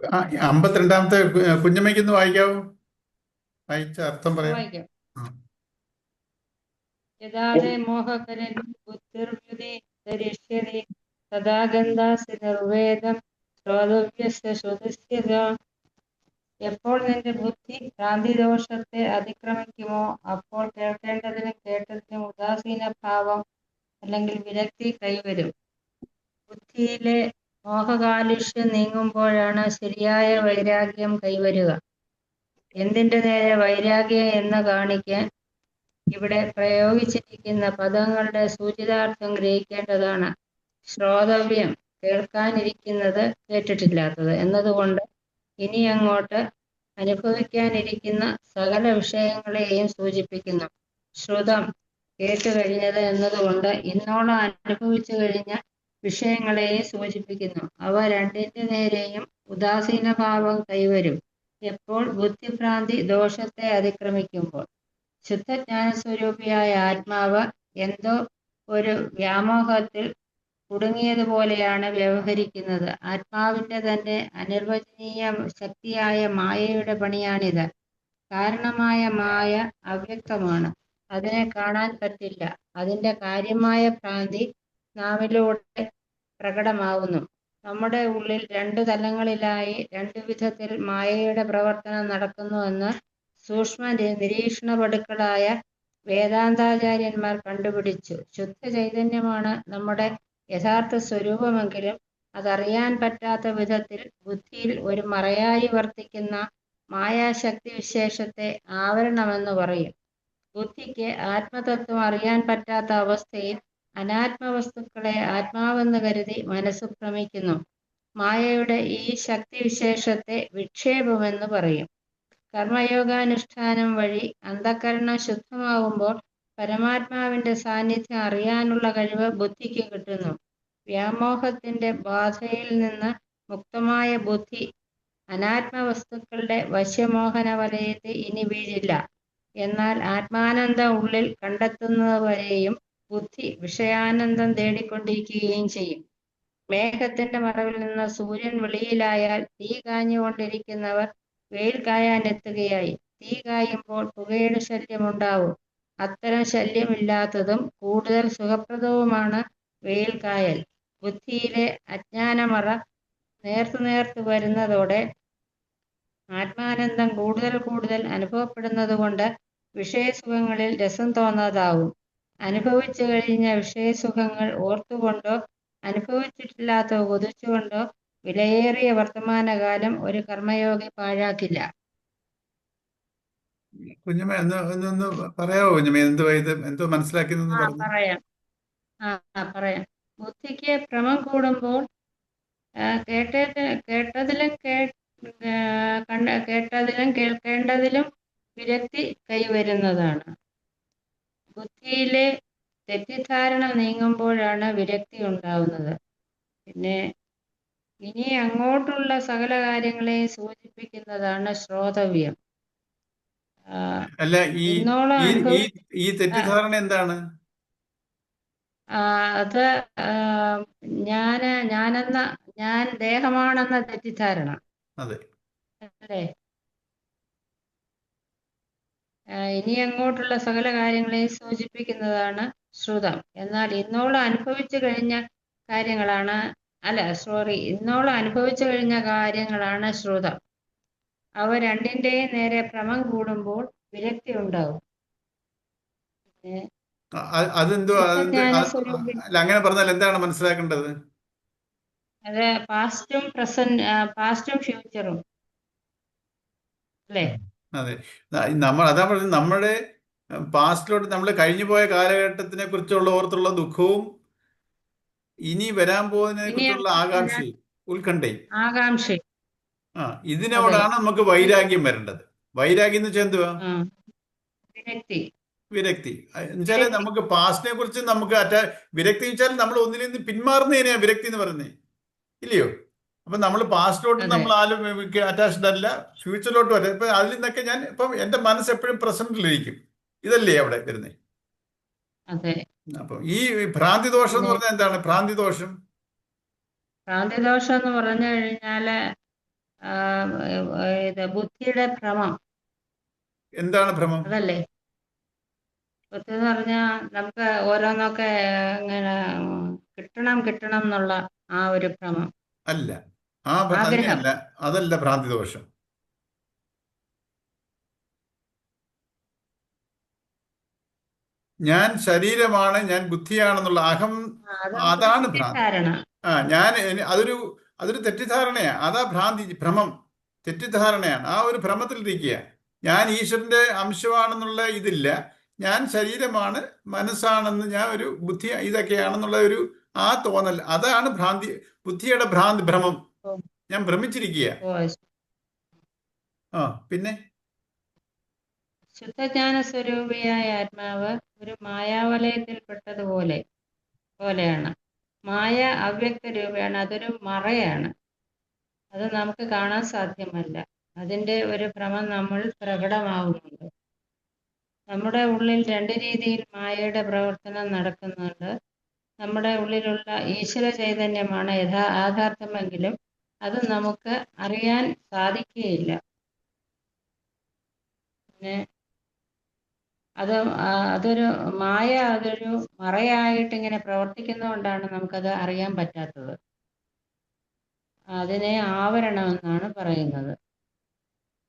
ആ, 52-ാമത്തെ കുഞ്ഞമ്മയ്ക്കൊന്ന് വായിക്കാവോ? വായിച്ച അർത്ഥം പറയാം. വായിക്കാം. ആ. യഥാതെ മോഹകരൻ ബുദ്ധിർവൃതി ധരിഷ്യതി തഥാ ഗന്ധാസി നിർവേദം ശ്രോതവ്യസ്യ ശ്രുതിസ്യ ച. എപ്പോൾ നിന്റെ ബുദ്ധി ഭ്രാന്തിദോഷത്തെ അതിക്രമിക്കുമോ അപ്പോൾ കേൾക്കേണ്ടതിനും കേട്ടതിനും ഉദാസീന ഭാവം അല്ലെങ്കിൽ വിരക്തി കൈവരും. ബുദ്ധിയിലെ മോഹകാലുഷ്യം നീങ്ങുമ്പോഴാണ് ശരിയായ വൈരാഗ്യം കൈവരുക. എന്തിന്റെ നേരെ വൈരാഗ്യം എന്ന് കാണിക്കാൻ ഇവിടെ പ്രയോഗിച്ചിരിക്കുന്ന പദങ്ങളുടെ സൂചിതാർത്ഥം ഗ്രഹിക്കേണ്ടതാണ്. ശ്രോതവ്യം കേൾക്കാനിരിക്കുന്നത് കേട്ടിട്ടില്ലാത്തത് എന്നതുകൊണ്ട് ഇനി അങ്ങോട്ട് അനുഭവിക്കാനിരിക്കുന്ന സകല വിഷയങ്ങളെയും സൂചിപ്പിക്കുന്നു. ശ്രുതം കേട്ടുകഴിഞ്ഞത് എന്നതുകൊണ്ട് ഇന്നോളം അനുഭവിച്ചു കഴിഞ്ഞ വിഷയങ്ങളെയും സൂചിപ്പിക്കുന്നു. അവ രണ്ടിന്റെ നേരെയും ഉദാസീനഭാവം കൈവരും എപ്പോൾ ബുദ്ധിഭ്രാന്തി ദോഷത്തെ അതിക്രമിക്കുമ്പോൾ. ശുദ്ധജ്ഞാനസ്വരൂപിയായ ആത്മാവ് എന്തോ ഒരു വ്യാമോഹത്തിൽ കുടുങ്ങിയതുപോലെയാണ് വ്യവഹരിക്കുന്നത്. ആത്മാവിന്റെ തന്നെ അനിർവചനീയ ശക്തിയായ മായയുടെ പണിയാണിത്. കാരണമായ മായ അവ്യക്തമാണ്, അതിനെ കാണാൻ പറ്റില്ല. അതിന്റെ കാര്യമായ ഭ്രാന്തി നാവിലൂടെ പ്രകടമാകുന്നു. നമ്മുടെ ഉള്ളിൽ രണ്ടു തലങ്ങളിലായി രണ്ടു വിധത്തിൽ മായയുടെ പ്രവർത്തനം നടക്കുന്നുവെന്ന് സൂക്ഷ്മ നിരീക്ഷണപടുക്കളായ വേദാന്താചാര്യന്മാർ കണ്ടുപിടിച്ചു. ശുദ്ധ ചൈതന്യമാണ് നമ്മുടെ യഥാർത്ഥ സ്വരൂപമെങ്കിലും അതറിയാൻ പറ്റാത്ത വിധത്തിൽ ബുദ്ധിയിൽ ഒരു മറയായി വർത്തിക്കുന്ന മായാശക്തി വിശേഷത്തെ ആവരണമെന്ന് പറയും. ബുദ്ധിക്ക് ആത്മതത്വം അറിയാൻ പറ്റാത്ത അവസ്ഥയിൽ അനാത്മവസ്തുക്കളെ ആത്മാവെന്ന് കരുതി മനസ്സ് ഭ്രമിക്കുന്നു. മായയുടെ ഈ ശക്തിവിശേഷത്തെ വിക്ഷേപമെന്ന് പറയും. കർമ്മയോഗാനുഷ്ഠാനം വഴി അന്ധഃകരണം ശുദ്ധമാകുമ്പോൾ പരമാത്മാവിന്റെ സാന്നിധ്യം അറിയാനുള്ള കഴിവ് ബുദ്ധിക്ക് കിട്ടുന്നു. വ്യാമോഹത്തിന്റെ ബാധയിൽ നിന്ന് മുക്തമായ ബുദ്ധി അനാത്മവസ്തുക്കളുടെ വശ്യമോഹന വലയത്തിൽ ഇനി വീഴില്ല. എന്നാൽ ആത്മാനന്ദം ഉള്ളിൽ കണ്ടെത്തുന്നതുവരെയും ബുദ്ധി വിഷയാനന്ദം തേടിക്കൊണ്ടിരിക്കുകയും ചെയ്യും. മേഘത്തിന്റെ മറവിൽ നിന്ന് സൂര്യൻ വെളിയിലായാൽ തീ കാഞ്ഞുകൊണ്ടിരിക്കുന്നവർ വെയിൽ കായാനെത്തുകയായി. തീ കായുമ്പോൾ പുകയുടെ ശല്യമുണ്ടാവും. അത്തരം ശല്യമില്ലാത്തതും കൂടുതൽ സുഖപ്രദവുമാണ് വെയിൽ കായൽ. ബുദ്ധിയിലെ അജ്ഞാനമറ നേർത്തു വരുന്നതോടെ ആത്മാനന്ദം കൂടുതൽ കൂടുതൽ അനുഭവപ്പെടുന്നതുകൊണ്ട് വിഷയസുഖങ്ങളിൽ രസം തോന്നാതാവും. അനുഭവിച്ചു കഴിഞ്ഞ വിഷയസുഖങ്ങൾ ഓർത്തുകൊണ്ടോ അനുഭവിച്ചിട്ടില്ലാത്തവ കൊതിച്ചുകൊണ്ടോ വിലയേറിയ വർത്തമാനകാലം ഒരു കർമ്മയോഗി പാഴാക്കില്ല. കുഞ്ഞമ്മ ഒന്ന് പറയാവോ കുഞ്ഞമ്മ? എന്തോ മനസ്സിലാക്കിയെന്ന് പറഞ്ഞു. പറയാം. പറയാം. ബുദ്ധിക്ക് ഭ്രമം കൂടുമ്പോൾ കേട്ടതിലും കേൾക്കേണ്ടതിലും വിരക്തി കൈവരുന്നതാണ്. ബുദ്ധിയിലെ തെറ്റിദ്ധാരണ നീങ്ങുമ്പോഴാണ് വിരക്തി ഉണ്ടാവുന്നത്. പിന്നെ ഇനി അങ്ങോട്ടുള്ള സകല കാര്യങ്ങളെയും സൂചിപ്പിക്കുന്നതാണ് ശ്രോതവ്യം. അല്ല, ഈ ഇന്നോളം ഈ ഈ അനുഭവി ഈ ആ, തെറ്റിദ്ധാരണ എന്താണ്? അത് ഞാനെന്ന ഞാൻ ദേഹമാണെന്ന തെറ്റിദ്ധാരണ അതെ. അല്ലേ. ഇനി അങ്ങോട്ടുള്ള സകല കാര്യങ്ങളെയും സൂചിപ്പിക്കുന്നതാണ് ശ്രുതം. എന്നാൽ ഇന്നോളം അനുഭവിച്ചു കഴിഞ്ഞ കാര്യങ്ങളാണ് ശ്രുതം. അവ രണ്ടിന്റെയും നേരെ ഭ്രമം കൂടുമ്പോൾ വിരക്തി ഉണ്ടാവും. അതെന്തോ ശുദ്ധജ്ഞാന സ്വരൂപി അല്ല, അങ്ങനെ പറഞ്ഞാൽ എന്താണ് മനസ്സിലാക്കേണ്ടത്? അത് പാസ്റ്റും ഫ്യൂച്ചറും അല്ലേ. അതെ. അതാ പറയുന്നത്, നമ്മുടെ പാസ്റ്റിലോട്ട് നമ്മൾ കഴിഞ്ഞു പോയ കാലഘട്ടത്തിനെ കുറിച്ചുള്ള ഓർത്തുള്ള ദുഃഖവും ഇനി വരാൻ പോകുന്നതിനെ ഇനി കുറിച്ചുള്ള അങ്ങോട്ട് വരാൻ ആകാംക്ഷയും ഉത്കണ്ഠയും. ആകാംക്ഷ. ആ, അതെ. ഇതിനോടാണ് നമുക്ക് വൈരാഗ്യം വരേണ്ടത്. വൈരാഗ്യം എന്ന് വെച്ചാൽ എന്തുവാ? ആ, വിരക്തി. വിരക്തി എന്നുവെച്ചാല് വിരക്തി. നമുക്ക് പാസ്റ്റിനെ കുറിച്ച് നമുക്ക് വിരക്തി വെച്ചാൽ നമ്മൾ ഒന്നിൽ നിന്ന് പിന്മാറുന്നതിനെയാ വിരക്തി എന്ന് പറയുന്നത്, ഇല്ലയോ? അപ്പൊ നമ്മൾ പാസ്റ്റിലോട്ട് അതെ. നമ്മൾ ആരും അറ്റാച്ച്ഡ് അല്ല, ഫ്യൂച്ചറിലോട്ട് വരെ. ഇപ്പൊ അതിൽ നിന്നൊക്കെ ഞാൻ ഇപ്പം എന്റെ മനസ്സ് എപ്പോഴും പ്രസന്റിലിരിക്കും. ഇതല്ലേ അവിടെ വരുന്നത്? അതെ. അപ്പം ഈ ഭ്രാന്തി ദോഷം എന്ന് പിന്നെ പറഞ്ഞാൽ എന്താണ് ഭ്രാന്തി ദോഷം? ഭ്രാന്തിദോഷം എന്ന് പറഞ്ഞു കഴിഞ്ഞാല് ആ, ഇത് ബുദ്ധിയുടെ ഭ്രമം, എന്താണ് ഭ്രമം? അതല്ലേ? ബുദ്ധി എന്ന് പറഞ്ഞാൽ നമുക്ക് ഓരോന്നൊക്കെ ഇങ്ങനെ കിട്ടണം കിട്ടണം എന്നുള്ള ആ ഒരു ഭ്രമം, അല്ല, ആഗ്രഹം. അതിനെയല്ല. അതല്ല ഭ്രാന്തി ദോഷം. ഞാൻ ശരീരമാണ്, ഞാൻ ബുദ്ധിയാണെന്നുള്ള അഹം, അതൊക്കെ അതാണ് ഭ്രാന്തി. തെറ്റിദ്ധാരണ. അതൊരു തെറ്റിദ്ധാരണയാണ്. അതാ ഭ്രാന്തി, ഭ്രമം, തെറ്റിദ്ധാരണയാണ്. ആ ഒരു ഭ്രമത്തിലിരിക്കുക. ഞാൻ ഈശ്വരന്റെ അംശമാണെന്നുള്ള ഇതില്ല. ഞാൻ ശരീരമാണ്, മനസ്സാണെന്ന്, ഞാൻ ഒരു ബുദ്ധി ഇതൊക്കെയാണെന്നുള്ള ഒരു ആ തോന്നൽ, അതാണ് ഭ്രാന്തി, ബുദ്ധിയുടെ ഭ്രമം. ഓ, ഞാൻ ഭ്രമിച്ചിരിക്കുക. ഓ, പിന്നെ ശുദ്ധജ്ഞാന സ്വരൂപിയായ ആത്മാവ് ഒരു പോലെയാണ്. മായ അവ്യക്ത രൂപയാണ്, അതൊരു മറയാണ്. അത് നമുക്ക് കാണാൻ സാധ്യമല്ല. അതിൻ്റെ ഒരു ഭ്രമം നമ്മൾ പ്രകടമാവുന്നുണ്ട്. നമ്മുടെ ഉള്ളിൽ രണ്ട് രീതിയിൽ മായയുടെ പ്രവർത്തനം നടക്കുന്നുണ്ട്. നമ്മുടെ ഉള്ളിലുള്ള ഈശ്വര ചൈതന്യമാണ് യാഥാർത്ഥ്യമെങ്കിലും അത് നമുക്ക് അറിയാൻ സാധിക്കുകയില്ല. പിന്നെ അത് അതൊരു അതൊരു മറയായിട്ട് ഇങ്ങനെ പ്രവർത്തിക്കുന്നതുകൊണ്ടാണ് നമുക്കത് അറിയാൻ പറ്റാത്തത്. അതിനെ ആവരണം എന്നാണ് പറയുന്നത്.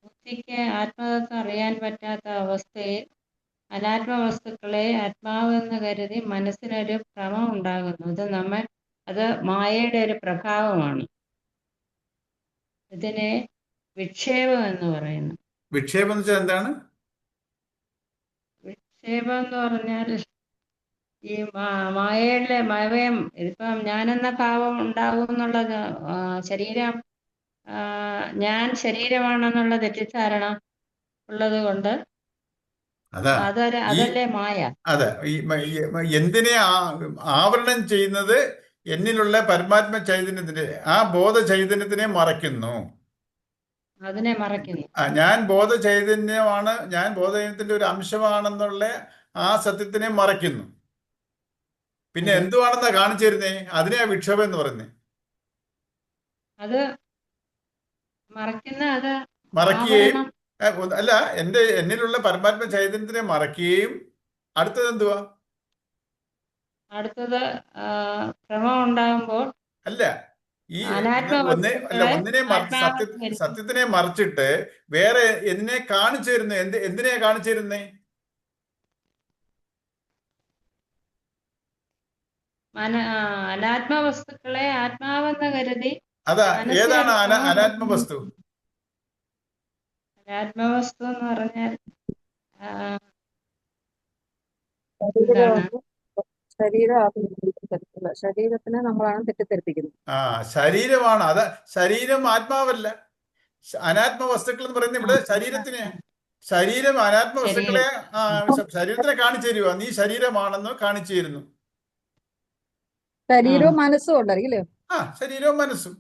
ബുദ്ധിക്ക് ആത്മതത്വം അറിയാൻ പറ്റാത്ത അവസ്ഥയിൽ അനാത്മ വസ്തുക്കളെ ആത്മാവെന്ന് കരുതി മനസ്സിനൊരു ഭ്രമം ഉണ്ടാകുന്നു. അത് മായയുടെ ഒരു പ്രഭാവമാണ്. ഇതിനെ വിക്ഷേപം എന്ന് പറയുന്നു. വിക്ഷേപം എന്ന് വെച്ചാൽ എന്താണ്? വിക്ഷേപം എന്ന് പറഞ്ഞാൽ ഈ മായയുടെ മയം, ഇതിപ്പം ഞാനെന്ന ഭാവം ഉണ്ടാവും എന്നുള്ളത്, ശരീരം, ഞാൻ ശരീരമാണെന്നുള്ള തെറ്റിദ്ധാരണ ഉള്ളത് കൊണ്ട് അതാ ഈ അതല്ലേ മായ. അതെ, എന്തിനെ ആവരണം ചെയ്യുന്നത്? എന്നിലുള്ള പരമാത്മ ചൈതന്യത്തിന്റെ ആ ബോധ ചൈതന്യത്തിനെ മറയ്ക്കുന്നു. അതിനെ മറയ്ക്കുന്നു. ഞാൻ ബോധ ചൈതന്യമാണ്, ഞാൻ ബോധചൈതന്യത്തിന്റെ ഒരു അംശമാണെന്നുള്ള ആ സത്യത്തിനെ മറയ്ക്കുന്നു. പിന്നെ അതെ. എന്തുവാണെന്നാ കാണിച്ചു തരുന്നേ? അതിനെയാ വിക്ഷേപം എന്ന് പറയുന്നത്. അത് മറയ്ക്കുന്ന, അത് മറയ്ക്കുകയും, ആവരണം. അല്ല, എന്നിലുള്ള പരമാത്മ ചൈതന്യത്തിനെ മറയ്ക്കുകയും, അടുത്തത് എന്തുവാ? അടുത്തത് ഭ്രമം ഉണ്ടാകുമ്പോൾ അല്ല, ഈ അനാത്മ വസ്തുക്കളെ ഒന്നിനെ ആത്മാവെന്ന് കരുതി സത്യത്തിനെ മറിച്ചിട്ട് വേറെ എന്തിനെ കാണിച്ചു തരുന്നേ? എന്തിനെയാ കാണിച്ചു തരുന്നേ? അനാത്മ വസ്തുക്കളെ ആത്മാവെന്ന് കരുതി അതാ, ഏതാണ് മനസ്സിനൊരു ഭ്രമം. അനാത്മ വസ്തു? അനാത്മവസ്തു എന്ന് പറഞ്ഞാൽ ആ, എന്താണ്? ശരീരമാണ്. ശരീരത്തിനെ നമ്മളാണ് തെറ്റിദ്ധരിപ്പിക്കുന്നത്. ശരീരമാണ്. ശരീരം ആത്മാവല്ല. അനാത്മ വസ്തുക്കൾ എന്ന് പറയുന്നത് ഇവിടെ ശരീരത്തിനെ. ശരീരം അനാത്മ വസ്തുക്കളെ, ശരീരം. ശരീരത്തിനെ കാണിച്ചു തരുക. നീ ശരീരമാണെന്ന് കാണിച്ചു തരുന്നു. ശരീരവും മനസ്സും ഉണ്ടല്ലേ? ശരീരവും മനസ്സും.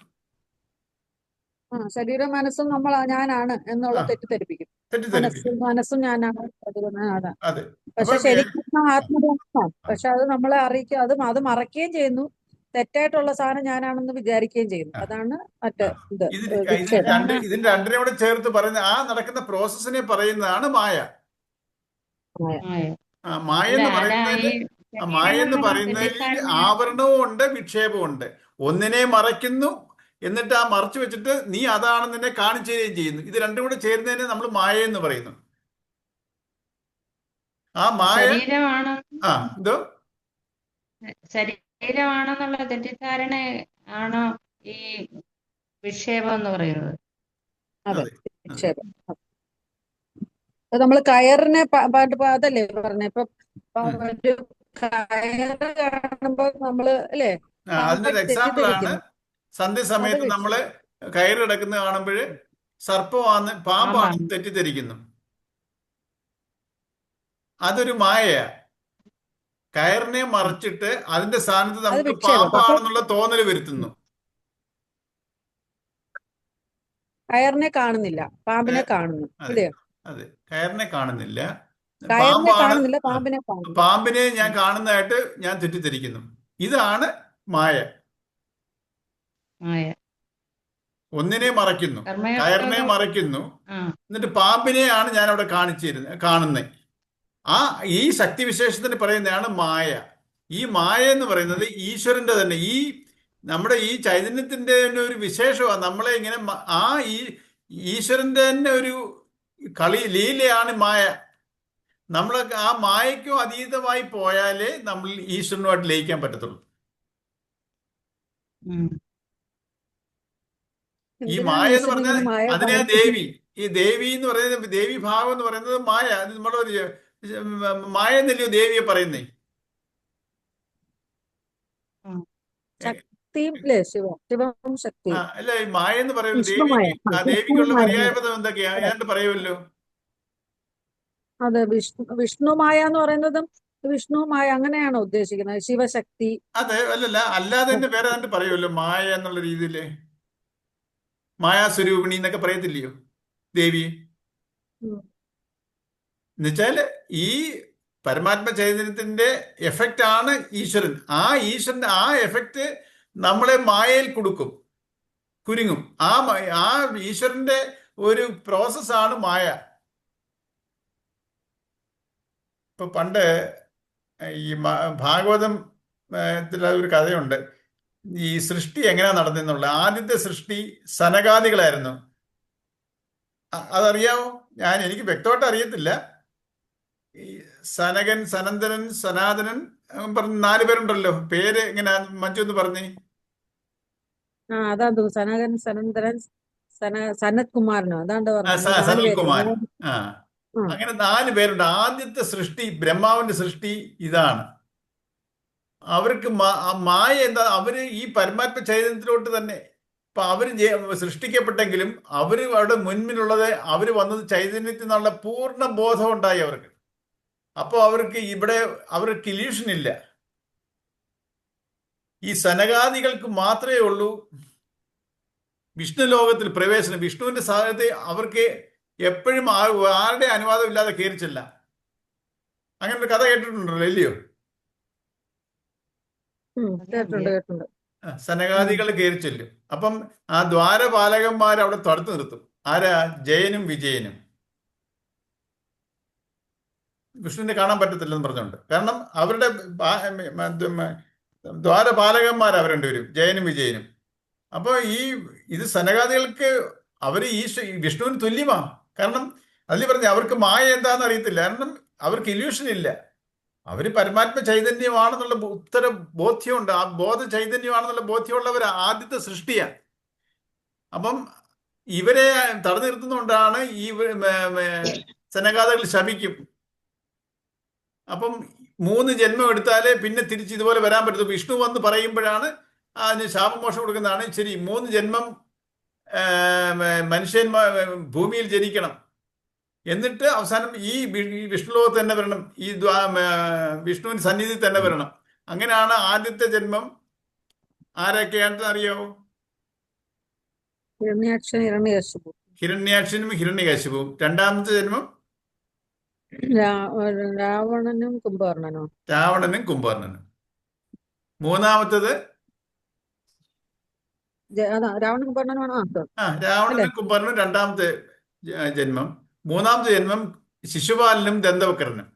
ശരീരവും മനസ്സും ഞാനാണ് എന്നുള്ള തെറ്റിദ്ധരിപ്പിക്കും. തെറ്റിദ്ധരിപ്പിക്കും. മനസ്സും ഞാനാണ്. അതാണ്. അതെ. പക്ഷെ ശരിക്കും ആത്മബോധമാണ്. പക്ഷെ അത് നമ്മളെ അറിയിക്കുക, അത് മറയ്ക്കുകയും ചെയ്യുന്നു. തെറ്റായിട്ടുള്ള സാധനം ഞാനാണെന്ന് വിചാരിക്കുകയും ചെയ്യുന്നു. അതാണ് മറ്റേ വിക്ഷേപം. ഇതിന്റെ രണ്ടിനെ കൂടെ ചേർത്ത് പറയുന്ന നടക്കുന്ന പ്രോസസ്സിനെ പറയുന്നതാണ് മായ. മായ എന്ന് പറയുന്നതിൽ ആവരണവും ഉണ്ട്, വിക്ഷേപവും ഉണ്ട്. ഒന്നിനെ മറയ്ക്കുന്നു, എന്നിട്ട് ആ മറച്ചു വെച്ചിട്ട് നീ അതാണെന്ന് നിന്നെ കാണിച്ചു തരികയും ചെയ്യുന്നു. ഇത് രണ്ടും കൂടെ ചേരുന്നതിനെ നമ്മൾ മായ എന്ന് പറയുന്നു. ആ മായ എന്തോ ശരീരമാണെന്നുള്ള തെറ്റിദ്ധാരണ ആണോ ഈ വിക്ഷേപം എന്ന് പറയുന്നത്? അതെ, വിക്ഷേപം. നമ്മള് കയറിനെ അതല്ലേ പറഞ്ഞ? ഇപ്പൊ ഒരു കയറ് കാണുമ്പോ നമ്മള് അല്ലേ, അതിനൊരു എക്സാമ്പിൾ ആണ്. സന്ധ്യസമയത്ത് നമ്മള് കയറ് കിടക്കുന്ന കാണുമ്പോൾ സർപ്പമാണ്, പാമ്പാണെന്ന് തെറ്റിദ്ധരിക്കുന്നു. അതൊരു മായയാ. കയറിനെ മറിച്ചിട്ട് അതിന്റെ സ്ഥാനത്ത് നമുക്ക് പാമ്പാണെന്നുള്ള തോന്നൽ വരുത്തുന്നു. കയറിനെ കാണുന്നില്ല, പാമ്പിനെ കാണുന്നു. അതെ, കയറിനെ കാണുന്നില്ല, പാമ്പിനെ ഞാൻ കാണുന്നതായിട്ട് ഞാൻ തെറ്റിദ്ധരിക്കുന്നു. ഇതാണ് മായ. ഒന്നിനെ മറയ്ക്കുന്നു, കയറിനെ കർമ്മയോഗം. മറയ്ക്കുന്നു, ആ എന്നിട്ട് പാമ്പിനെയാണ് ഞാൻ അവിടെ കാണുന്നത്. ആ ഈ ശക്തിവിശേഷത്തിന് പറയുന്നതാണ് മായ. ഈ മായ എന്ന് പറയുന്നത് ഈശ്വരന്റെ തന്നെ, ഈ നമ്മുടെ ഈ ചൈതന്യത്തിന്റെ തന്നെ ഒരു വിശേഷമാണ്. നമ്മളെ ഇങ്ങനെ ഈ ഈശ്വരന്റെ തന്നെ ഒരു ലീലയാണ് മായ. നമ്മൾ ആ മായയ്ക്കും അതീതമായി പോയാലേ നമ്മൾ ഈശ്വരനുമായിട്ട് ലയിക്കാൻ പറ്റത്തുള്ളൂ. ഉം. ഈ എന്തിനാണ് മായ എന്ന് ഈശ്വരൻ പറഞ്ഞാൽ ഇങ്ങനെ മായ അതിനെ കാണിക്കുന്നത്? ദേവി, ഈ ദേവി എന്ന് പറയുന്നത്, ദേവി ഭാവം എന്ന് പറയുന്നത് മായ. അത് നമ്മുടെ മായ എന്നല്ലയോ ദേവിയെ പറയുന്നേ. ഉം. ശക്തിയും അല്ലേ? ശിവം ശക്തി, അല്ല, ഈ മായ എന്ന് പറയുന്നത് വിഷ്ണുമായ. ദേവിക്ക്, ദേവിക്കുള്ള വിഷ്ണുമായ. പര്യായപദം എന്തൊക്കെയാ ഏതാണ്ട് പറയുമല്ലോ. അതെ, വിഷ്ണുമായ എന്ന് പറയുന്നതും വിഷ്ണുമായ അങ്ങനെയാണോ ഉദ്ദേശിക്കുന്നത്? ശിവശക്തി. അതെ, അല്ലല്ല, അല്ലാതെ തന്നെ വേറെ ഏതാണ്ട് പറയുമല്ലോ മായ എന്നുള്ള രീതിയില്. മായാസ്വരൂപിണി എന്നൊക്കെ പറയത്തില്ലയോ ദേവി? ഉം. എന്നുവെച്ചാല് ഈ പരമാത്മ ചൈതന്യത്തിന്റെ എഫക്റ്റ് ആണ് ഈശ്വരൻ. ഈശ്വരന്റെ ആ എഫക്റ്റ് നമ്മളെ മായയിൽ കുരുങ്ങും. ആ ഈശ്വരന്റെ ഒരു പ്രോസസ്സാണ് മായ. ഇപ്പൊ പണ്ട് ഈ ഭാഗവതം ഒരു കഥയുണ്ട്. ഈ സൃഷ്ടി എങ്ങനെയാ നടന്നെന്നുള്ള. ആദ്യത്തെ സൃഷ്ടി സനകാദികളായിരുന്നു. അതറിയാമോ? എനിക്ക് വ്യക്തമായിട്ട് അറിയത്തില്ല. ഈ സനകൻ, സനന്ദനൻ, സനാതനൻ പറഞ്ഞ 4 പേരുണ്ടല്ലോ. പേര് എങ്ങനെ മഞ്ജു എന്ന് പറഞ്ഞേ? അതാ സനകൻ, സനന്ദരൻ, സനത് കുമാരനോ അതാണ്ട് പറഞ്ഞത്. 4 പേര്. സനൽകുമാരൻ. അങ്ങനെ 4 പേരുണ്ട്. ആദ്യത്തെ സൃഷ്ടി, ബ്രഹ്മാവിന്റെ സൃഷ്ടി ഇതാണ്. അവർക്ക് മായ എന്താ? അവര് ഈ പരമാത്മ ചൈതന്യത്തിലോട്ട് തന്നെ. ഇപ്പൊ അവര് സൃഷ്ടിക്കപ്പെട്ടെങ്കിലും അവര് അവിടെ മുൻപിലുള്ളത്, അവര് വന്നത് ചൈതന്യത്തിൽ നിന്നുള്ള പൂർണ്ണ ബോധം ഉണ്ടായി അവർക്ക്. അപ്പോൾ അവർക്ക് അവർക്ക് ഇല്യൂഷൻ ഇല്ല. ഈ സനകാദികൾക്ക് മാത്രമേ ഉള്ളൂ വിഷ്ണു ലോകത്തിൽ പ്രവേശനം. വിഷ്ണുവിന്റെ സാഹചര്യത്തെ അവർക്ക് എപ്പോഴും ആരുടെ അനുവാദം ഇല്ലാതെ കയറിച്ചില്ല. അങ്ങനെ ഒരു കഥ കേട്ടിട്ടുണ്ടല്ലോ, ഇല്ലയോ? കേട്ടുണ്ട്. സനകാദികൾ കയറി ചെല്ലും. അപ്പം ആ ദ്വാരപാലകന്മാർ അവിടെ തടുത്തു നിർത്തും. ആരാ? ജയനും വിജയനും. വിഷ്ണുവിനെ കാണാൻ പറ്റത്തില്ലെന്ന് പറഞ്ഞുകൊണ്ട്. കാരണം അവരുടെ ദ്വാരപാലകന്മാർ അവർ രണ്ടുപേരും, ജയനും വിജയനും. അപ്പോൾ ഇത് സനകാദികൾക്ക് അവര് വിഷ്ണുവിന് തുല്യമാ. കാരണം അതിൽ പറഞ്ഞ അവർക്ക് മായ എന്താണെന്ന് അറിയത്തില്ല. കാരണം അവർക്ക് ഇല്യൂഷൻ ഇല്ല. അവര് പരമാത്മ ചൈതന്യമാണെന്നുള്ള ഉത്തര ബോധ്യമുണ്ട്. ആ ബോധ ചൈതന്യമാണെന്നുള്ള ബോധ്യമുള്ളവർ ആദ്യത്തെ സൃഷ്ടിയാണ്. അപ്പം ഇവരെ തടഞ്ഞു നിർത്തുന്നതുകൊണ്ടാണ് ഈ സനകാദികൾ ശപിക്കും. അപ്പം 3 ജന്മം എടുത്താലേ പിന്നെ തിരിച്ച് ഇതുപോലെ വരാൻ പറ്റത്തുള്ളൂ. വിഷ്ണു വന്ന് പറയുമ്പോഴാണ് അതിന് ശാപമോഷം കൊടുക്കുന്നതാണ്. ശരി, 3 ജന്മം മനുഷ്യന്മാർ ഭൂമിയിൽ ജനിക്കണം, എന്നിട്ട് അവസാനം ഈ വിഷ്ണുലോകത്ത് തന്നെ വരണം, ഈ വിഷ്ണുവിന്റെ സന്നിധി തന്നെ വരണം. അങ്ങനെയാണ് ആദ്യത്തെ ജന്മം. ആരൊക്കെയാണെന്ന് അറിയാമോ? ഹിരണ്യാക്ഷനും ഹിരണ്യകശിപുവും. രണ്ടാമത്തെ ജന്മം രാവണനും കുംഭകർണനും. മൂന്നാമത്തത് രാവണനും കുംഭകർണനുമാണോ? രാവണനും കുംഭകർണനും രണ്ടാമത്തെ ജന്മം. മൂന്നാമത്തെ ജന്മം ശിശുപാലനും ദന്തവക്രനും.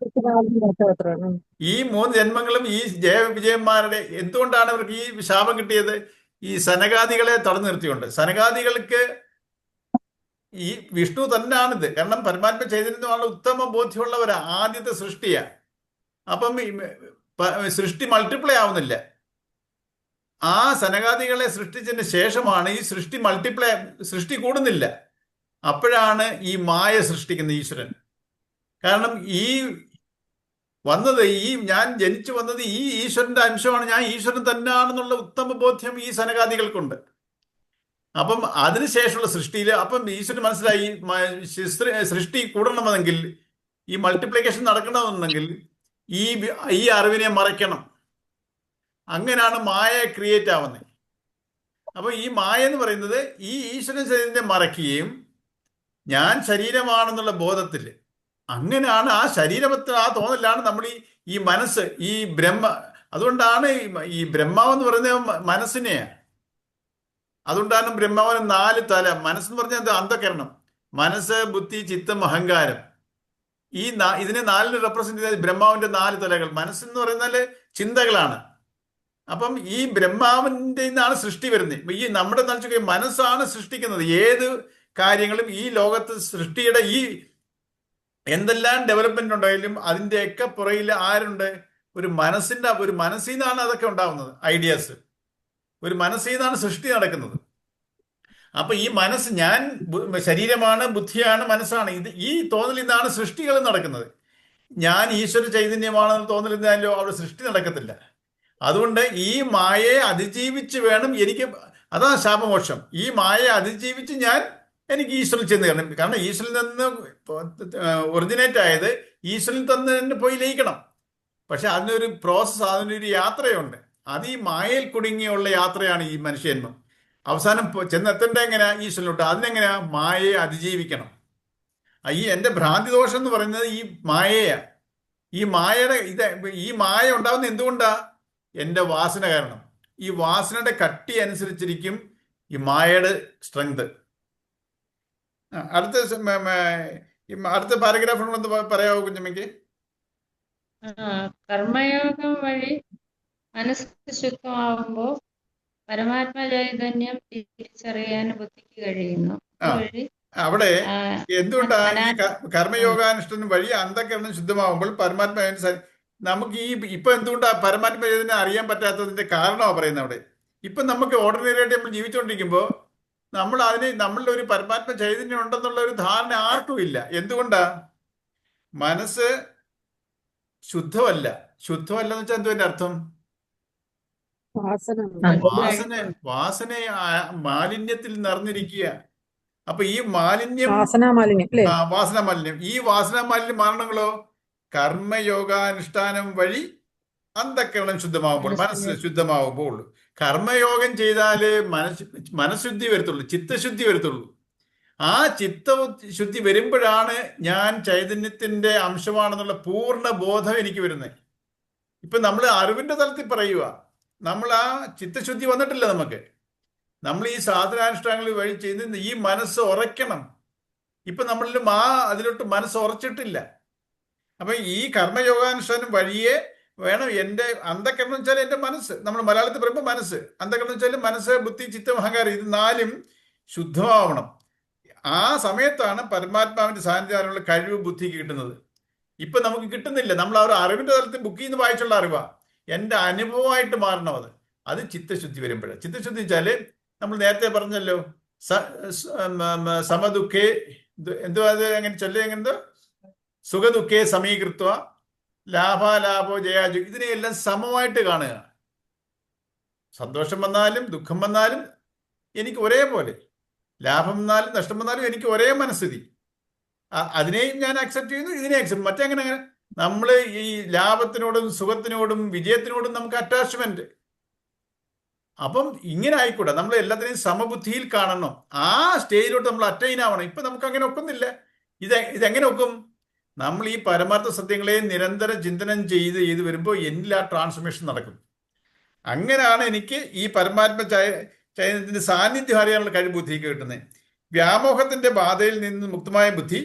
ഈ 3 ജന്മങ്ങളും ഈ ജയവിജയന്മാരുടെ എന്തുകൊണ്ടാണ് അവർക്ക് ഈ ശാപം കിട്ടിയത്? ഈ സനകാദികളെ തടഞ്ഞു നിർത്തിയുണ്ട്. സനകാദികൾക്ക് ഈ വിഷ്ണു തന്നെയാണിത്. കാരണം പരമാത്മ ചൈതന്യമാണ് ഉത്തമ ബോധ്യമുള്ളവരാ. ആദ്യത്തെ സൃഷ്ടിയാ. അപ്പം സൃഷ്ടി മൾട്ടിപ്ലൈ ആവുന്നില്ല. ആ സനകാദികളെ സൃഷ്ടിച്ചതിന് ശേഷമാണ് ഈ സൃഷ്ടി കൂടുന്നില്ല. അപ്പോഴാണ് ഈ മായ സൃഷ്ടിക്കുന്ന ഈശ്വരൻ. കാരണം ഞാൻ ജനിച്ചു വന്നത് ഈ ഈശ്വരന്റെ അംശമാണ്, ഞാൻ ഈശ്വരൻ തന്നെയാണെന്നുള്ള ഉത്തമ ബോധ്യം ഈ സനകാദികൾക്കുണ്ട്. അപ്പം അതിനുശേഷമുള്ള സൃഷ്ടിയിൽ അപ്പം ഈശ്വരൻ മനസ്സിലായി സൃഷ്ടി കൂടണമെന്നെങ്കിൽ, ഈ മൾട്ടിപ്ലിക്കേഷൻ നടക്കണമെന്നുണ്ടെങ്കിൽ ഈ അറിവിനെ മറയ്ക്കണം. അങ്ങനെയാണ് മായ ക്രിയേറ്റ് ആവുന്നത്. അപ്പൊ ഈ മായ എന്ന് പറയുന്നത് ഈ ഈശ്വരൻ ശരീരത്തെ മറയ്ക്കുകയും ഞാൻ ശരീരമാണെന്നുള്ള ബോധത്തിൽ, അങ്ങനെയാണ് ആ ശരീരത്തിൽ ആ തോന്നലാണ് നമ്മൾ ഈ മനസ്സ്, അതുകൊണ്ടാണ് ഈ ബ്രഹ്മാവെന്ന് പറയുന്നത് മനസ്സിനെയാണ്. അതുകൊണ്ടാണ് ബ്രഹ്മാവിന് 4 തല. മനസ്സെന്ന് പറഞ്ഞാൽ എന്താ? അന്ധകരണം. മനസ്സ്, ബുദ്ധി, ചിത്തം, അഹങ്കാരം. ഇതിനെ 4 റെപ്രസെന്റ് ചെയ്ത ബ്രഹ്മാവിന്റെ 4 തലകൾ. മനസ്സെന്ന് പറയുന്നാല് ചിന്തകളാണ്. അപ്പം ഈ ബ്രഹ്മാവിന്റെ നിന്നാണ് സൃഷ്ടി വരുന്നത്. ഈ നമ്മുടെ മനസ്സാണ് സൃഷ്ടിക്കുന്നത്. ഏത് കാര്യങ്ങളും ഈ ലോകത്ത് സൃഷ്ടിയുടെ എന്തെല്ലാം ഡെവലപ്മെന്റ് ഉണ്ടായാലും അതിന്റെയൊക്കെ പുറകിൽ ആരുണ്ട്? ഒരു മനസ്സിൽ നിന്നാണ് അതൊക്കെ ഉണ്ടാവുന്നത്. ഐഡിയാസ് ഒരു മനസ്സിൽ നിന്നാണ് സൃഷ്ടി നടക്കുന്നത്. അപ്പൊ ഈ മനസ്സ്, ഞാൻ ശരീരമാണ്, ബുദ്ധിയാണ്, മനസ്സാണ്, ഈ തോന്നലിൽ നിന്നാണ് സൃഷ്ടികൾ നടക്കുന്നത്. ഞാൻ ഈശ്വര ചൈതന്യമാണെന്ന് തോന്നലിരുന്നാലോ അവിടെ സൃഷ്ടി നടക്കത്തില്ല. അതുകൊണ്ട് ഈ മായയെ അതിജീവിച്ച് വേണം എനിക്ക്, അതാ ശാപമോക്ഷം. ഈ മായയെ അതിജീവിച്ച് എനിക്ക് ഈശ്വരൻ ചെന്ന് കയറണം. കാരണം ഈശ്വരനിൽ നിന്ന് ഒറിജിനേറ്റ് ആയത് ഈശ്വരനിൽ തന്നെ പോയി ലയിക്കണം. പക്ഷെ അതിനൊരു പ്രോസസ്സ്, അതിനൊരു യാത്രയുണ്ട്. അത് ഈ മായയിൽ കുടുങ്ങിയുള്ള യാത്രയാണ് ഈ മനുഷ്യജന്മം. അവസാനം ചെന്നെത്തേണ്ട എങ്ങനെയാ? ഈശ്വരനോട്ട്. അതിനെങ്ങനെയാ? മായയെ അതിജീവിക്കണം. ഈ എൻ്റെ ഭ്രാന്തി ദോഷം എന്ന് പറയുന്നത് ഈ മായയാ. ഈ മായ ഉണ്ടാവുന്ന എന്തുകൊണ്ടാ? എൻ്റെ വാസന കാരണം. ഈ വാസനയുടെ കട്ടി അനുസരിച്ചിരിക്കും ഈ മായയുടെ സ്ട്രെങ്ത്. അടുത്ത പാരഗ്രാഫ് പറയാവോ കുഞ്ഞമ്മയ്ക്ക്? കർമ്മയോഗം വഴി മനസ്സ് ശുദ്ധമാവുമ്പോൾ പരമാത്മ ചൈതന്യം തിരിച്ചറിയാൻ ബുദ്ധിക്ക് കഴിയുന്നു. അതുവഴി അവിടെ എന്തുകൊണ്ടാ ഈ കർമ്മയോഗാനുഷ്ഠാനം വഴി അന്ധകരണം ശുദ്ധമാവുമ്പോൾ പരമാത്മ നമുക്ക് ഇപ്പൊ എന്തുകൊണ്ടാ പരമാത്മ ചൈതന്യം അറിയാൻ പറ്റാത്തതിന്റെ കാരണമാണ് പറയുന്നത് അവിടെ. ഇപ്പൊ നമുക്ക് ഓർഡിനറി ആയിട്ട് നമ്മൾ ജീവിച്ചുകൊണ്ടിരിക്കുമ്പോൾ നമ്മളുടെ ഒരു പരമാത്മ ചൈതന്യം ഉണ്ടെന്നുള്ള ഒരു ധാരണ ആർക്കും ഇല്ല. എന്തുകൊണ്ടാ? മനസ്സ് ശുദ്ധമല്ല. ശുദ്ധമല്ല എന്ന് വെച്ചാൽ എന്തുവിന്റെ അർത്ഥം? വാസന മാലിന്യത്തിൽ നിറഞ്ഞിരിക്കുക. അപ്പൊ ഈ മാലിന്യം, വാസനാ മാലിന്യം, ഈ വാസനാ മാലിന്യം മാറണങ്ങളോ കർമ്മയോഗാനുഷ്ഠാനം വഴി അന്ധകരണം ശുദ്ധമാവുമ്പോൾ, മനസ്സ് ശുദ്ധമാവുമ്പോൾ. കർമ്മയോഗം ചെയ്താലേ മനഃശുദ്ധി വരത്തുള്ളൂ, ചിത്തശുദ്ധി വരത്തുള്ളൂ. ആ ചിത്തശുദ്ധി വരുമ്പോഴാണ് ഞാൻ ചൈതന്യത്തിന്റെ അംശമാണെന്നുള്ള പൂർണ്ണ ബോധം എനിക്ക് വരുന്നത്. ഇപ്പൊ നമ്മൾ അറിവിന്റെ തലത്തിൽ പറയുക, നമ്മൾ ആ ചിത്തശുദ്ധി വന്നിട്ടില്ല നമുക്ക്. നമ്മൾ ഈ സാധനാനുഷ്ഠാനങ്ങൾ വഴി ചെയ്ത് ഈ മനസ്സ് ഉറയ്ക്കണം. ഇപ്പൊ നമ്മളിലും അതിലോട്ട് മനസ്സ് ഉറച്ചിട്ടില്ല. അപ്പൊ ഈ കർമ്മയോഗാനുഷ്ഠാനം വഴിയേ വേണം എൻ്റെ അന്ധകരണം വെച്ചാൽ എൻ്റെ മനസ്സ്. നമ്മൾ മലയാളത്തിൽ പറയുമ്പോൾ മനസ്സ്, അന്ധകരണം വെച്ചാൽ മനസ്സ്, ബുദ്ധി, ചിത്തം, അഹങ്കാരം, ഇത് 4ഉം ശുദ്ധമാവണം. ആ സമയത്താണ് പരമാത്മാവിന്റെ സാന്നിധ്യത്തിനുള്ള കഴിവ് ബുദ്ധിക്ക് കിട്ടുന്നത്. ഇപ്പൊ നമുക്ക് കിട്ടുന്നില്ല. നമ്മൾ ആ ഒരു അറിവിന്റെ തലത്തിൽ ബുക്കിൽ നിന്ന് വായിച്ചുള്ള അറിവാ. എൻ്റെ അനുഭവമായിട്ട് മാറണം അത് ചിത്തശുദ്ധി വരുമ്പോഴാണ്. ചിത്തശുദ്ധി വെച്ചാല് നമ്മൾ നേരത്തെ പറഞ്ഞല്ലോ, സമദുഃഖേ എന്തുവാ അത്, അങ്ങനെ ചൊല്ലി, എങ്ങനെന്തോ സുഖദുഃഖേ സമീകൃത്വ ലാഭാലാഭോ ജയാജു, ഇതിനെയെല്ലാം സമമായിട്ട് കാണുക. സന്തോഷം വന്നാലും ദുഃഖം വന്നാലും എനിക്ക് ഒരേപോലെ, ലാഭം വന്നാലും നഷ്ടം വന്നാലും എനിക്ക് ഒരേ മനസ്ഥിതി. അതിനെയും ഞാൻ അക്സെപ്റ്റ് ചെയ്യുന്നു, ഇതിനെ അക്സെപ്റ്റ്. മറ്റെങ്ങനെ നമ്മൾ ഈ ലാഭത്തിനോടും സുഖത്തിനോടും വിജയത്തിനോടും നമുക്ക് അറ്റാച്ച്മെന്റ്. അപ്പം ഇങ്ങനെ ആയിക്കൂടാ. നമ്മൾ എല്ലാത്തിനെയും സമബുദ്ധിയിൽ കാണണം. ആ സ്റ്റേജിലോട്ട് നമ്മൾ അറ്റൈൻ ആവണം. ഇപ്പൊ നമുക്ക് അങ്ങനെ ഒക്കുന്നില്ല. ഇതെങ്ങനെ ഒക്കും? നമ്മൾ ഈ പരമാർത്ഥ സത്യങ്ങളെ നിരന്തരം ചിന്തനം ചെയ്ത് വരുമ്പോൾ എന്നിൽ ആ ട്രാൻസ്ഫോർമേഷൻ നടക്കും. അങ്ങനെയാണ് എനിക്ക് ഈ പരമാത്മ ചൈതന്യത്തിന്റെ സാന്നിധ്യം അറിയാനുള്ള കഴിവ് ബുദ്ധിക്ക് കിട്ടുന്നത്. വ്യാമോഹത്തിന്റെ ബാധയിൽ നിന്ന് മുക്തമായ ബുദ്ധി,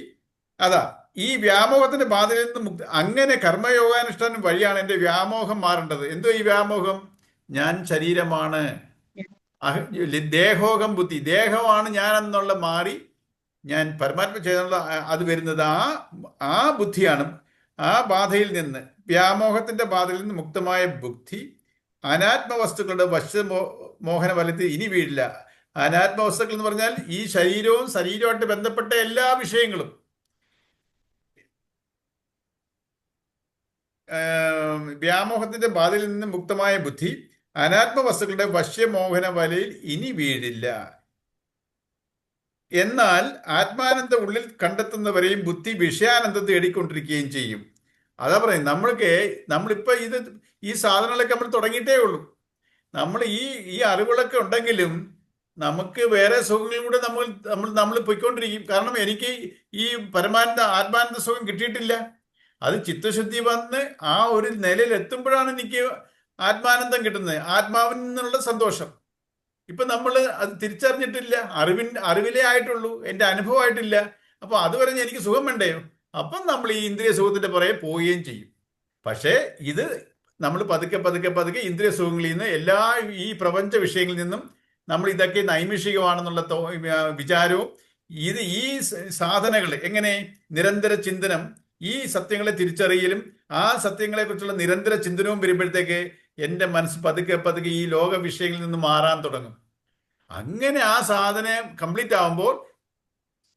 ഈ വ്യാമോഹത്തിന്റെ ബാധയിൽ നിന്ന് അങ്ങനെ കർമ്മയോഗാനുഷ്ഠാനം വഴിയാണ് എൻ്റെ വ്യാമോഹം മാറേണ്ടത്. എന്തോ ഈ വ്യാമോഹം? ഞാൻ ശരീരമാണ്, ദേഹോഹം ബുദ്ധി, ദേഹമാണ് ഞാൻ എന്നുള്ള മാറി ഞാൻ പരമാത്മ ചെയ്തുള്ള അത് വരുന്നത് ആ ബുദ്ധിയാണ്. ആ ബാധയിൽ നിന്ന്, വ്യാമോഹത്തിന്റെ ബാധയിൽ നിന്ന് മുക്തമായ ബുദ്ധി അനാത്മവസ്തുക്കളുടെ മോഹന വലത്തിൽ ഇനി വീഴില്ല. അനാത്മവസ്തുക്കൾ എന്ന് പറഞ്ഞാൽ ഈ ശരീരവുമായിട്ട് ബന്ധപ്പെട്ട എല്ലാ വിഷയങ്ങളും. വ്യാമോഹത്തിന്റെ ബാധയിൽ നിന്ന് മുക്തമായ ബുദ്ധി അനാത്മവസ്തുക്കളുടെ വശ്യമോഹന വലയിൽ ഇനി വീഴില്ല. എന്നാൽ ആത്മാനന്ദ ഉള്ളിൽ കണ്ടെത്തുന്നവരെയും ബുദ്ധി വിഷയാനന്ദത്തെ തേടിക്കൊണ്ടിരിക്കുകയും ചെയ്യും. അതാ പറയും, നമ്മളിപ്പോ ഈ സാധനങ്ങളൊക്കെ നമ്മൾ തുടങ്ങിയിട്ടേ ഉള്ളൂ. നമ്മൾ ഈ അറിവുകളൊക്കെ ഉണ്ടെങ്കിലും നമുക്ക് വേറെ സുഖങ്ങളിലൂടെ നമ്മൾ പോയിക്കൊണ്ടിരിക്കും. കാരണം എനിക്ക് ഈ ആത്മാനന്ദ സുഖം കിട്ടിയിട്ടില്ല. അത് ചിത്തശുദ്ധി വന്ന് ആ ഒരു നിലയിൽ എത്തുമ്പോഴാണ് എനിക്ക് ആത്മാനന്ദം കിട്ടുന്നത്, ആത്മാവിൽ നിന്നുള്ള സന്തോഷം. ഇപ്പൊ നമ്മൾ അത് തിരിച്ചറിഞ്ഞിട്ടില്ല. അറിവിലേ ആയിട്ടുള്ളൂ, എൻ്റെ അനുഭവമായിട്ടില്ല. അപ്പൊ അത് പറഞ്ഞ് എനിക്ക് സുഖം വേണ്ടയോ? അപ്പം നമ്മൾ ഈ ഇന്ദ്രിയ സുഖത്തിന്റെ പുറകെ പോവുകയും ചെയ്യും. പക്ഷേ ഇത് നമ്മൾ പതുക്കെ പതുക്കെ പതുക്കെ ഇന്ദ്രിയ സുഖങ്ങളിൽ നിന്ന് എല്ലാ ഈ പ്രപഞ്ച വിഷയങ്ങളിൽ നിന്നും നമ്മൾ ഇതൊക്കെ നൈമിഷികമാണെന്നുള്ള വിചാരവും ഈ സാധനകൾ എങ്ങനെ നിരന്തര ചിന്തനം, ഈ സത്യങ്ങളെ തിരിച്ചറിയലും ആ സത്യങ്ങളെക്കുറിച്ചുള്ള നിരന്തര ചിന്തനവും വരുമ്പോഴത്തേക്ക് എൻ്റെ മനസ്സ് പതുക്കെ പതുക്കെ ഈ ലോക വിഷയങ്ങളിൽ നിന്ന് മാറാൻ തുടങ്ങും. അങ്ങനെ ആ സാധനം കംപ്ലീറ്റ് ആവുമ്പോൾ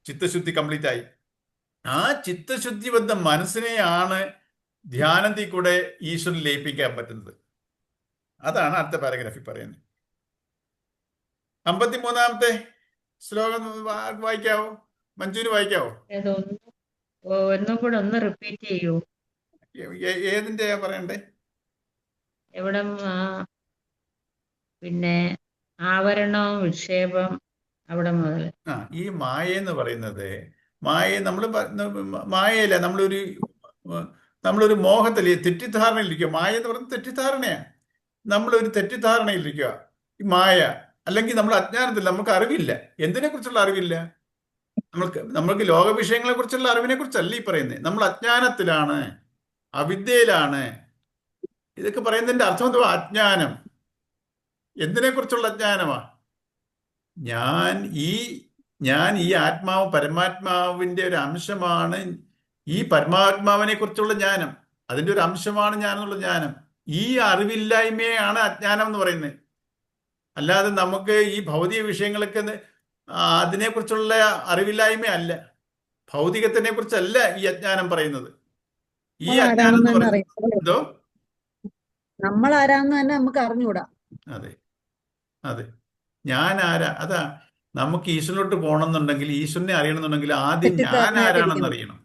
ചിത്തശുദ്ധി കംപ്ലീറ്റ് ആയി. ആ ചിത്തശുദ്ധി വന്ന മനസ്സിനെയാണ് ധ്യാനത്തിൽ കൂടെ ഈശ്വരൻ ലയിപ്പിക്കാൻ പറ്റുന്നത്. അതാണ് അടുത്ത പാരഗ്രാഫിൽ പറയുന്നത്. 53-ാമത്തെ ശ്ലോകം വായിക്കാവോ? മഞ്ജുവിന് വായിക്കാവോ? ഒന്നും കൂടെ ഒന്ന് റിപ്പീറ്റ് ചെയ്യൂ. ഏതിന്റെ പറയണ്ടേ? എവിടെ പിന്നെ ആവരണവും വിക്ഷേപം അവിടെ മുതൽ. ഈ മായ എന്ന് പറയുന്നത്, മായയല്ല, നമ്മളൊരു മോഹത്തിൽ തെറ്റിദ്ധാരണയിലിരിക്കുക. മായ എന്ന് പറയുന്നത് തെറ്റിദ്ധാരണയാണ്. നമ്മളൊരു തെറ്റിദ്ധാരണയിലിരിക്കുക ഈ മായ. അല്ലെങ്കിൽ നമ്മൾ അജ്ഞാനത്തിൽ, നമുക്ക് അറിവില്ല. എന്തിനെ കുറിച്ചുള്ള അറിവില്ല? നമ്മൾക്ക് ലോക വിഷയങ്ങളെ കുറിച്ചുള്ള അറിവിനെ കുറിച്ചല്ല ഈ പറയുന്നത്. നമ്മൾ അജ്ഞാനത്തിലാണ്, അവിദ്യയിലാണ്. ഇതൊക്കെ പറയുന്നതിന്റെ അർത്ഥം എന്തുവാ? അജ്ഞാനം. എന്തിനെ കുറിച്ചുള്ള അജ്ഞാനമാ? ഞാൻ ഈ ആത്മാവ് പരമാത്മാവിന്റെ ഒരു അംശമാണ്. ഈ പരമാത്മാവിനെ കുറിച്ചുള്ള ജ്ഞാനം, അതിന്റെ ഒരു അംശമാണ് ഞാനെന്നുള്ള ജ്ഞാനം. ഈ അറിവില്ലായ്മയാണ് അജ്ഞാനം എന്ന് പറയുന്നത്. അല്ലാതെ നമുക്ക് ഈ ഭൗതിക വിഷയങ്ങളൊക്കെ അതിനെക്കുറിച്ചുള്ള അറിവില്ലായ്മയല്ല. ഭൗതികത്തിനെ കുറിച്ചല്ല ഈ അജ്ഞാനം പറയുന്നത്. ഈ അജ്ഞാനം എന്ന് പറയുന്നത് എന്തോ നമ്മൾ ആരാന്ന് തന്നെ നമുക്ക് അറിഞ്ഞൂടാ. അതെ, അതെ. ഞാൻ ആരാ? അതാ, നമുക്ക് ഈശ്വരനോട്ട് പോകണമെന്നുണ്ടെങ്കിൽ, ഈശ്വരനെ അറിയണമെന്നുണ്ടെങ്കിൽ ആദ്യം ഞാൻ ആരാണെന്ന് അറിയണം.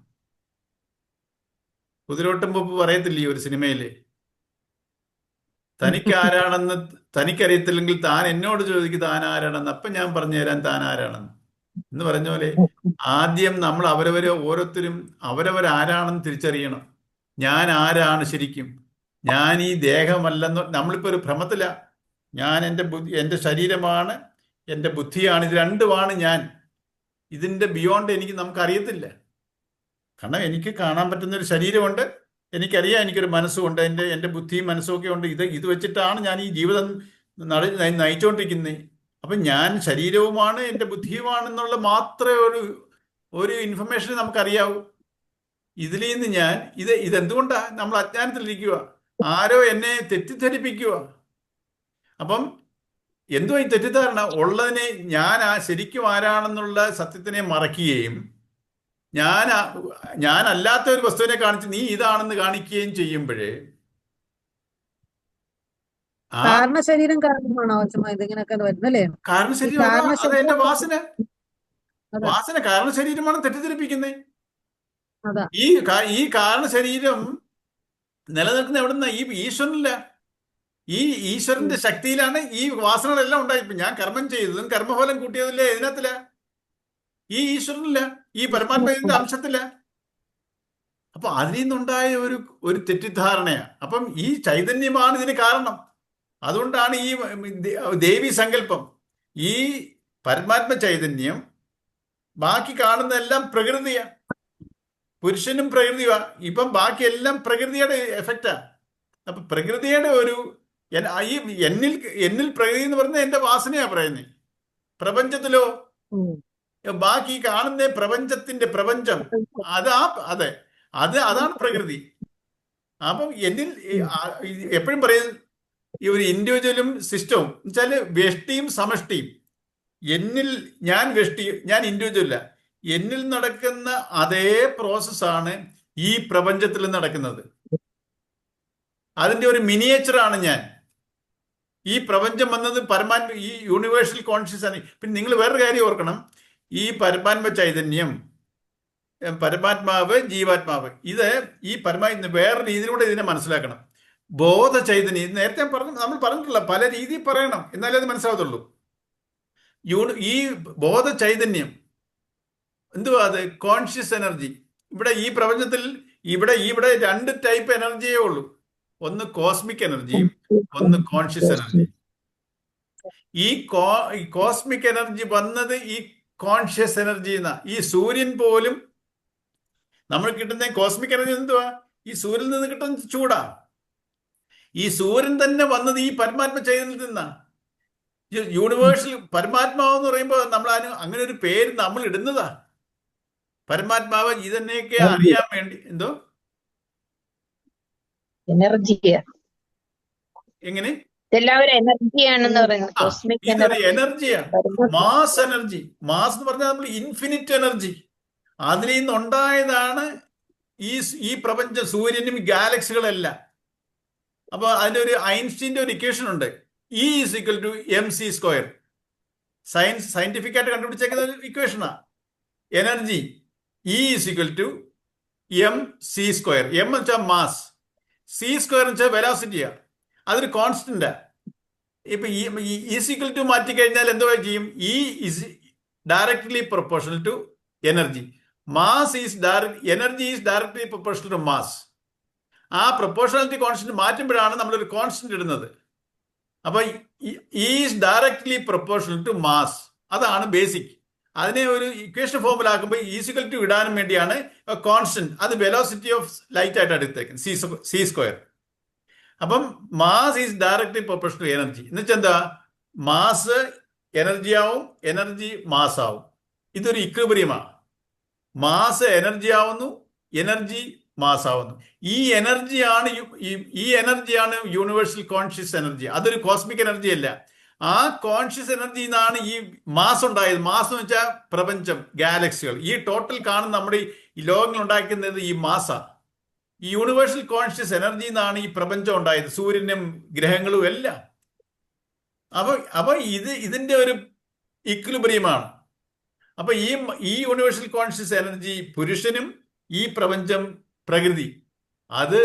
കുതിരോട്ടുമ്പോ പറയത്തില്ലേ ഒരു സിനിമയില്, തനിക്കറിയത്തില്ലെങ്കിൽ താൻ എന്നോട് ചോദിക്കും താൻ ആരാണെന്ന്, അപ്പം ഞാൻ പറഞ്ഞുതരാൻ താൻ ആരാണെന്ന് എന്ന് പറഞ്ഞ പോലെ ആദ്യം നമ്മൾ ഓരോരുത്തരും അവരവരാരാണെന്ന് തിരിച്ചറിയണം. ഞാൻ ആരാണ് ശരിക്കും? ഞാൻ ഈ ദേഹമല്ലെന്ന്. നമ്മളിപ്പോ ഒരു ഭ്രമത്തില. ഞാൻ എൻ്റെ ശരീരമാണ്, എൻ്റെ ബുദ്ധിയാണ്, ഇത് രണ്ടുമാണ് ഞാൻ. ഇതിന്റെ ബിയോണ്ട് നമുക്കറിയത്തില്ല. കാരണം എനിക്ക് കാണാൻ പറ്റുന്ന ഒരു ശരീരമുണ്ട്, എനിക്കറിയാം എനിക്കൊരു മനസ്സുമുണ്ട്, എൻ്റെ ബുദ്ധിയും മനസ്സും ഒക്കെ ഉണ്ട്. ഇത് വെച്ചിട്ടാണ് ഞാൻ ഈ ജീവിതം നയിച്ചുകൊണ്ടിരിക്കുന്നത്. അപ്പം ഞാൻ ശരീരവുമാണ്, എൻ്റെ ബുദ്ധിയുമാണെന്നുള്ള മാത്രമേ ഒരു ഇൻഫർമേഷൻ നമുക്കറിയാവൂ. ഇതിൽ നിന്ന് ഇതെന്തുകൊണ്ടാ? നമ്മൾ അജ്ഞാനത്തിലിരിക്കുക, ആരോ എന്നെ തെറ്റിദ്ധരിപ്പിക്കുക. അപ്പം എന്തുവാ ഈ തെറ്റിദ്ധാരണ? ഉള്ളതിനെ, ഞാൻ ശരിക്കും ആരാണെന്നുള്ള സത്യത്തിനെ മറയ്ക്കുകയും ഞാനല്ലാത്ത ഒരു വസ്തുവിനെ കാണിച്ച് നീ ഇതാണെന്ന് കാണിക്കുകയും ചെയ്യുമ്പോഴേ കാരണശരീരം കാരണമാണോ ഇതിങ്ങനെയൊക്കെ വരുന്നല്ലേ? കാരണശരീരം അത് എന്റെ വാസന കാരണശരീരമാണ് തെറ്റിദ്ധരിപ്പിക്കുന്നത്. ഈ കാരണശരീരം നിലനിൽക്കുന്ന എവിടുന്ന? ഈ ഈശ്വരനില്ല. ഈ ഈശ്വരന്റെ ശക്തിയിലാണ് ഈ വാസനകളെല്ലാം ഉണ്ടായി. ഇപ്പൊ ഞാൻ കർമ്മം ചെയ്തതും കർമ്മഫലം കൂട്ടിയതില്ലേ ഇതിനകത്തില്ല. ഈ ഈശ്വരനില്ല, ഈ പരമാത്മാവിന്റെ അംശത്തില്ല. അപ്പൊ അതിൽ നിന്നുണ്ടായ ഒരു തെറ്റിദ്ധാരണയാണ്. അപ്പം ഈ ചൈതന്യമാണ് ഇതിന് കാരണം. അതുകൊണ്ടാണ് ഈ ദേവി സങ്കല്പം. ഈ പരമാത്മ ചൈതന്യം ബാക്കി കാണുന്നതെല്ലാം പ്രകൃതിയാ. പുരുഷനും പ്രകൃതിയാ. ഇപ്പം ബാക്കിയെല്ലാം പ്രകൃതിയുടെ എഫക്റ്റാ. അപ്പൊ പ്രകൃതിയുടെ എന്നിൽ പ്രകൃതി എന്ന് പറയുന്നത് എന്റെ വാസനയാ പറയുന്നത്. പ്രപഞ്ചത്തിലോ ബാക്കി കാണുന്ന പ്രപഞ്ചം അതാണ് പ്രകൃതി. അപ്പം എന്നിൽ എപ്പോഴും പറയുന്നത് ഈ ഒരു ഇൻഡിവിജ്വലും സിസ്റ്റവും എന്നുവെച്ചാല് വ്യഷ്ടിയും സമഷ്ടിയും. എന്നിൽ ഞാൻ വ്യഷ്ടി, ഞാൻ ഇൻഡിവിജ്വല്ല. എന്നിൽ നടക്കുന്ന അതേ പ്രോസസ്സാണ് ഈ പ്രപഞ്ചത്തിൽ നടക്കുന്നത്. അതിന്റെ ഒരു മിനിയേച്ചറാണ് ഞാൻ. ഈ പ്രപഞ്ചം വന്നത് ഈ യൂണിവേഴ്സൽ കോൺഷ്യസ് ആണ്. പിന്നെ നിങ്ങൾ വേറൊരു കാര്യം ഓർക്കണം, ഈ പരമാത്മ ചൈതന്യം, പരമാത്മാവ്, ജീവാത്മാവ്, ഇത് ഈ വേറെ രീതിയിലൂടെ ഇതിനെ മനസ്സിലാക്കണം. ബോധ ചൈതന്യം നേരത്തെ നമ്മൾ പറഞ്ഞിട്ടില്ല, പല രീതിയിൽ പറയണം, എന്നാലേ അത് മനസ്സിലാവത്തുള്ളൂ. ഈ ബോധ ചൈതന്യം എന്തുവാ? അത് കോൺഷ്യസ് എനർജി. ഇവിടെ ഈ പ്രപഞ്ചത്തിൽ ഇവിടെ രണ്ട് ടൈപ്പ് എനർജിയേ ഉള്ളൂ. ഒന്ന് കോസ്മിക് എനർജിയും ഒന്ന് കോൺഷ്യസ് എനർജി. ഈ കോസ്മിക് എനർജി വന്നത് ഈ കോൺഷ്യസ് എനർജി എന്നാ. ഈ സൂര്യൻ പോലും നമ്മൾ കിട്ടുന്ന കോസ്മിക് എനർജി എന്തുവാ? ഈ സൂര്യനിൽ നിന്ന് കിട്ടുന്ന ചൂടാ. ഈ സൂര്യൻ തന്നെ വന്നത് ഈ പരമാത്മ ചൈതന്യത്തിൽ നിന്നാ. യൂണിവേഴ്സൽ പരമാത്മാവ് എന്ന് പറയുമ്പോൾ നമ്മൾ അങ്ങനെ ഒരു പേര് നമ്മൾ ഇടുന്നതാ. പരമാത്മാവ് ഇതന്നെയൊക്കെ അറിയാൻ വേണ്ടി എന്തോ എനർജിയാ, എങ്ങനെ എല്ലാവരും എനർജിയാണെന്ന് പറയുന്നത്. കോസ്മിക് ഇതൊരു എനർജി എനർജിയാണ്. Mass energy. മാസ് എന്ന് പറഞ്ഞാൽ നമ്മൾ ഇൻഫിനിറ്റ് എനർജി. അതിൽ നിന്നുണ്ടായതാണ് ഈ പ്രപഞ്ചം, സൂര്യനും ഗാലക്സികളെല്ലാം. അപ്പൊ അതിന്റെ ഒരു ഐൻസ്റ്റീന്റെ ഒരു ഇക്വേഷൻ ഉണ്ട്, E = mc². സയന്റിഫിക് ആയിട്ട് കണ്ടുപിടിച്ചേക്കുന്ന ഒരു ഇക്വേഷനാ. Energy E = mc². എം എന്ന് വെച്ചാൽ മാസ്, c² എന്ന് വെച്ചാൽ വെലോസിറ്റിയാ. അതൊരു കോൺസ്റ്റന്റാ. ഇപ്പൊ E മാറ്റിക്കഴിഞ്ഞാൽ എന്തോ ചെയ്യും? E is directly proportional to energy. Energy is directly proportional to mass. ആ പ്രൊപ്പോർഷണാലിറ്റി കോൺസ്റ്റന്റ് മാറ്റുമ്പോഴാണ് നമ്മളൊരു കോൺസ്റ്റന്റ് ഇടുന്നത്. അപ്പൊ is directly proportional to mass. അതാണ് ബേസിക്. അതിനെ ഒരു ഇക്വേഷൻ ഫോമിലാക്കുമ്പോൾ E = ഇടാനും വേണ്ടിയാണ് കോൺസ്റ്റന്റ്. അത് വെലോസിറ്റി ഓഫ് ലൈറ്റ് ആയിട്ട് എടുത്തേക്കുന്നത്, c². അപ്പം mass is directly proportional to energy. എന്ന് വെച്ചാൽ എന്താ? മാസ് എനർജി ആവും, എനർജി മാസ് ആവും. ഇതൊരു ഇക്വിലിബ്രിയമാണ്. മാസ് എനർജി ആവുന്നു, എനർജി മാസ് ആവുന്നു. ഈ എനർജിയാണ് യൂണിവേഴ്സൽ കോൺഷ്യസ് എനർജി. അതൊരു കോസ്മിക് എനർജി അല്ല. ആ കോൺഷ്യസ് എനർജിയിൽ നിന്നാണ് ഈ മാസ് ഉണ്ടായത്. മാസ് എന്ന് വെച്ചാൽ പ്രപഞ്ചം, ഗാലക്സികൾ. ഈ ടോട്ടൽ കാണുന്ന നമ്മുടെ ഈ ലോകങ്ങൾ ഉണ്ടാക്കുന്നത് ഈ മാസാ. ഈ യൂണിവേഴ്സൽ കോൺഷ്യസ് എനർജിയിൽ നിന്നാണ് ഈ പ്രപഞ്ചം ഉണ്ടായത്, സൂര്യനും ഗ്രഹങ്ങളും എല്ലാം. അപ്പൊ ഇതിന്റെ ഒരു ഇക്വിലിബ്രിയമാണ്. അപ്പൊ ഈ യൂണിവേഴ്സൽ കോൺഷ്യസ് എനർജി പുരുഷനും, ഈ പ്രപഞ്ചം പ്രകൃതി, അത്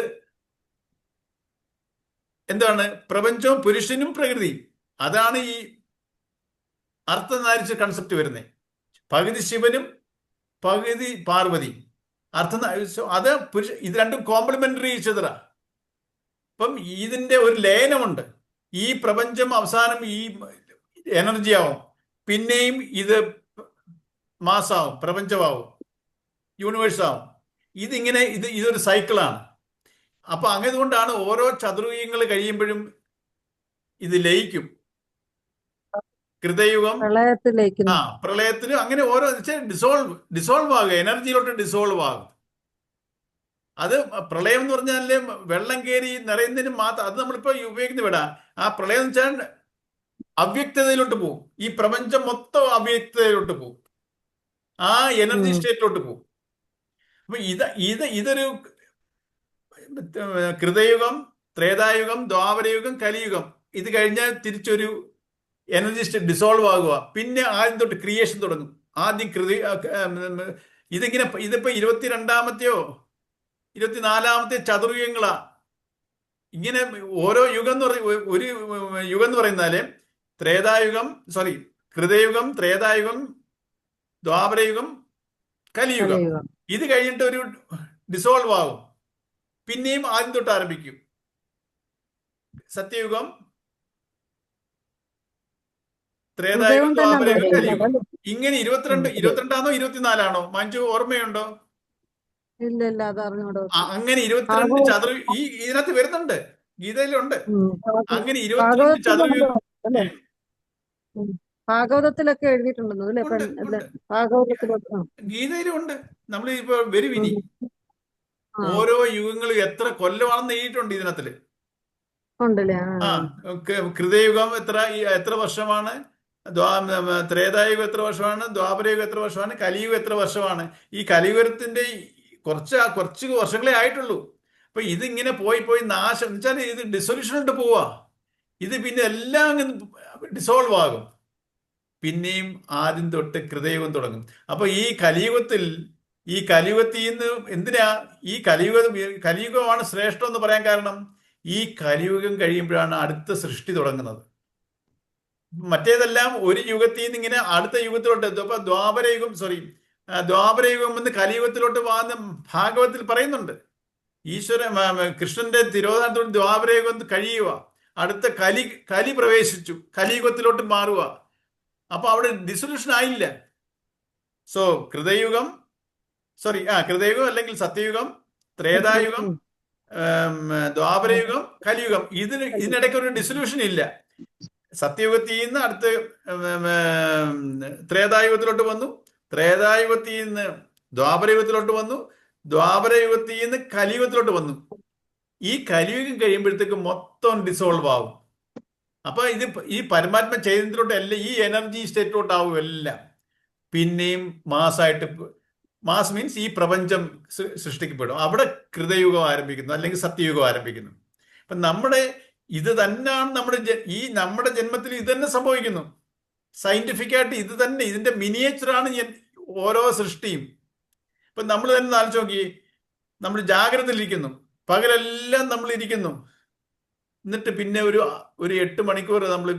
എന്താണ്? പ്രപഞ്ചവും പുരുഷനും പ്രകൃതി. അതാണ് ഈ അർത്ഥനാരിച്ച കൺസെപ്റ്റ് വരുന്നത്. പകുതി ശിവനും പകുതി പാർവതി. അത് ഇത് രണ്ടും കോംപ്ലിമെന്ററി ഈച്ചതറ. അപ്പം ഇതിന്റെ ഒരു ലയനമുണ്ട്. ഈ പ്രപഞ്ചം അവസാനം ഈ എനർജി ആവും, പിന്നെയും ഇത് മാസാവും, പ്രപഞ്ചമാവും, യൂണിവേഴ്സ് ആവും. ഇതൊരു സൈക്കിളാണ്. അപ്പൊ അങ്ങനെതുകൊണ്ടാണ് ഓരോ ചതുർയുഗങ്ങൾ കഴിയുമ്പോഴും ഇത് ലയിക്കും. കൃതയുഗം, പ്രളയത്തിലും അങ്ങനെ ഓരോ ഡിസോൾവ് ആകുക, എനർജിയിലോട്ട് ഡിസോൾവ് ആകും. അത് പ്രളയം എന്ന് പറഞ്ഞാല് വെള്ളം കയറി നിറയുന്നതിന് മാത്രം, അത് നമ്മളിപ്പോ ഉപയോഗിക്കുന്ന വിടാ. ആ പ്രളയം എന്ന് വെച്ചാൽ അവ്യക്തതയിലോട്ട് പോകും. ഈ പ്രപഞ്ചം മൊത്തം അവ്യക്തതയിലോട്ട് പോകും, ആ എനർജി സ്റ്റേറ്റിലോട്ട് പോകും. അപ്പൊ ഇതൊരു കൃതയുഗം, ത്രേതായുഗം, ദ്വാപരയുഗം, കലിയുഗം. ഇത് കഴിഞ്ഞാൽ തിരിച്ചൊരു എനർജി സ്റ്റേറ്റ് ഡിസോൾവ് ആകുക. പിന്നെ ആദ്യം തൊട്ട് ക്രിയേഷൻ തുടങ്ങും. ആദ്യം ഇതിപ്പോ 22ാമത്തെയോ 24ാമത്തെ ചതുർയുഗങ്ങളാ. ഇങ്ങനെ ഓരോ യുഗം എന്ന് ഒരു യുഗം എന്ന് പറയുന്നാല് കൃതയുഗം, ത്രേതായുഗം, ദ്വാപരയുഗം, കലിയുഗം. ഇത് കഴിഞ്ഞിട്ട് ഒരു ഡിസോൾവ് ആകും, പിന്നെയും ആദ്യം തൊട്ട് ആരംഭിക്കും. സത്യയുഗം, ത്രേതായുഗം, ദ്വാപരയുഗം, കലിയുഗം. ഇങ്ങനെ 22ആണോ 24ആണോ മഞ്ജു ഓർമ്മയുണ്ടോ? അങ്ങനെ 22 ഇതിനകത്ത് വരുന്നുണ്ട്, ഗീതയിലുണ്ട്. അങ്ങനെ 22 ചതുർയുഗം ഭാഗവതത്തിലൊക്കെ എഴുതിയിട്ടുണ്ടെന്ന്. ഗീതയിലും ഉണ്ട്. നമ്മൾ ഇപ്പൊ വരുവിനി ഓരോ യുഗങ്ങളും എത്ര കൊല്ലമാണെന്ന് എഴുതിയിട്ടുണ്ട് ഇതിനകത്തില്. കൃതയുഗം എത്ര വർഷമാണ്, ത്രേതായുഗം എത്ര വർഷമാണ്, ദ്വാപരയുഗം എത്ര വർഷമാണ്, കലിയുഗം എത്ര വർഷമാണ്. ഈ കലിയുഗത്തിന്റെ കുറച്ച് വർഷങ്ങളെ ആയിട്ടുള്ളൂ. അപ്പൊ ഇതിങ്ങനെ പോയി നാശം എന്ന് വെച്ചാൽ ഇത് ഡിസൊല്യൂഷനോട്ട് പോവാ. ഇത് പിന്നെ എല്ലാം ഡിസോൾവ് ആകും, പിന്നെയും ആദ്യം തൊട്ട് കൃതയുഗം തുടങ്ങും. അപ്പൊ ഈ കലിയുഗത്തിൽ നിന്ന് എന്തിനാ ഈ കലിയുഗമാണ് ശ്രേഷ്ഠം എന്ന് പറയാൻ കാരണം, ഈ കലിയുഗം കഴിയുമ്പോഴാണ് അടുത്ത സൃഷ്ടി തുടങ്ങുന്നത്. മറ്റേതെല്ലാം ഒരു യുഗത്തിൽ നിന്ന് ഇങ്ങനെ അടുത്ത യുഗത്തിലോട്ട് എത്തും. അപ്പൊ ദ്വാപരയുഗം എന്ന് കലിയുഗത്തിലോട്ട് പോകുന്ന ഭാഗവത്തിൽ പറയുന്നുണ്ട്. കൃഷ്ണന്റെ തിരോധാനത്തോട് ദ്വാപരയുഗം കഴിയുക. അടുത്ത കലി പ്രവേശിച്ചു, കലിയുഗത്തിലോട്ട് മാറുക. അപ്പൊ അവിടെ ഡിസൊല്യൂഷൻ ആയില്ല. സോ കൃതയുഗം കൃതയുഗം അല്ലെങ്കിൽ സത്യയുഗം, ത്രേതായുഗം, ദ്വാപരയുഗം, കലിയുഗം, ഇതിനിടയ്ക്ക് ഒരു ഡിസൊല്യൂഷൻ ഇല്ല. സത്യയുഗത്തിൽ നിന്ന് അടുത്ത് ത്രേതായുഗത്തിലോട്ട് വന്നു, ത്രേതായുഗത്തിൽ നിന്ന് ദ്വാപരയുഗത്തിലോട്ട് വന്നു, ദ്വാപരയുഗത്തിൽ നിന്ന് കലിയുഗത്തിലോട്ട് വന്നു. ഈ കലിയുഗം കഴിയുമ്പോഴത്തേക്ക് മൊത്തം ഡിസോൾവ് ആവും. അപ്പൊ ഈ പരമാത്മ ചൈതന്യത്തിലോട്ടല്ല, ഈ എനർജി സ്റ്റേറ്റിലോട്ടാവും എല്ലാം. പിന്നെയും മാസ് മീൻസ് ഈ പ്രപഞ്ചം സൃഷ്ടിക്കപ്പെടും. അവിടെ കൃതയുഗം ആരംഭിക്കുന്നു, അല്ലെങ്കിൽ സത്യയുഗം ആരംഭിക്കുന്നു. അപ്പൊ ഇത് തന്നെയാണ് നമ്മുടെ ജന്മത്തിൽ ഇത് തന്നെ സംഭവിക്കുന്നു. സയന്റിഫിക്കായിട്ട് ഇത് തന്നെ, ഇതിന്റെ മിനിയേച്ചറാണ് ഓരോ സൃഷ്ടിയും. ഇപ്പൊ നമ്മൾ തന്നെ ആലോചിച്ച് നോക്കി, നമ്മൾ ജാഗ്രതയിലിരിക്കുന്നു, പകലെല്ലാം നമ്മൾ ഇരിക്കുന്നു, എന്നിട്ട് പിന്നെ ഒരു 8 മണിക്കൂർ നമ്മൾ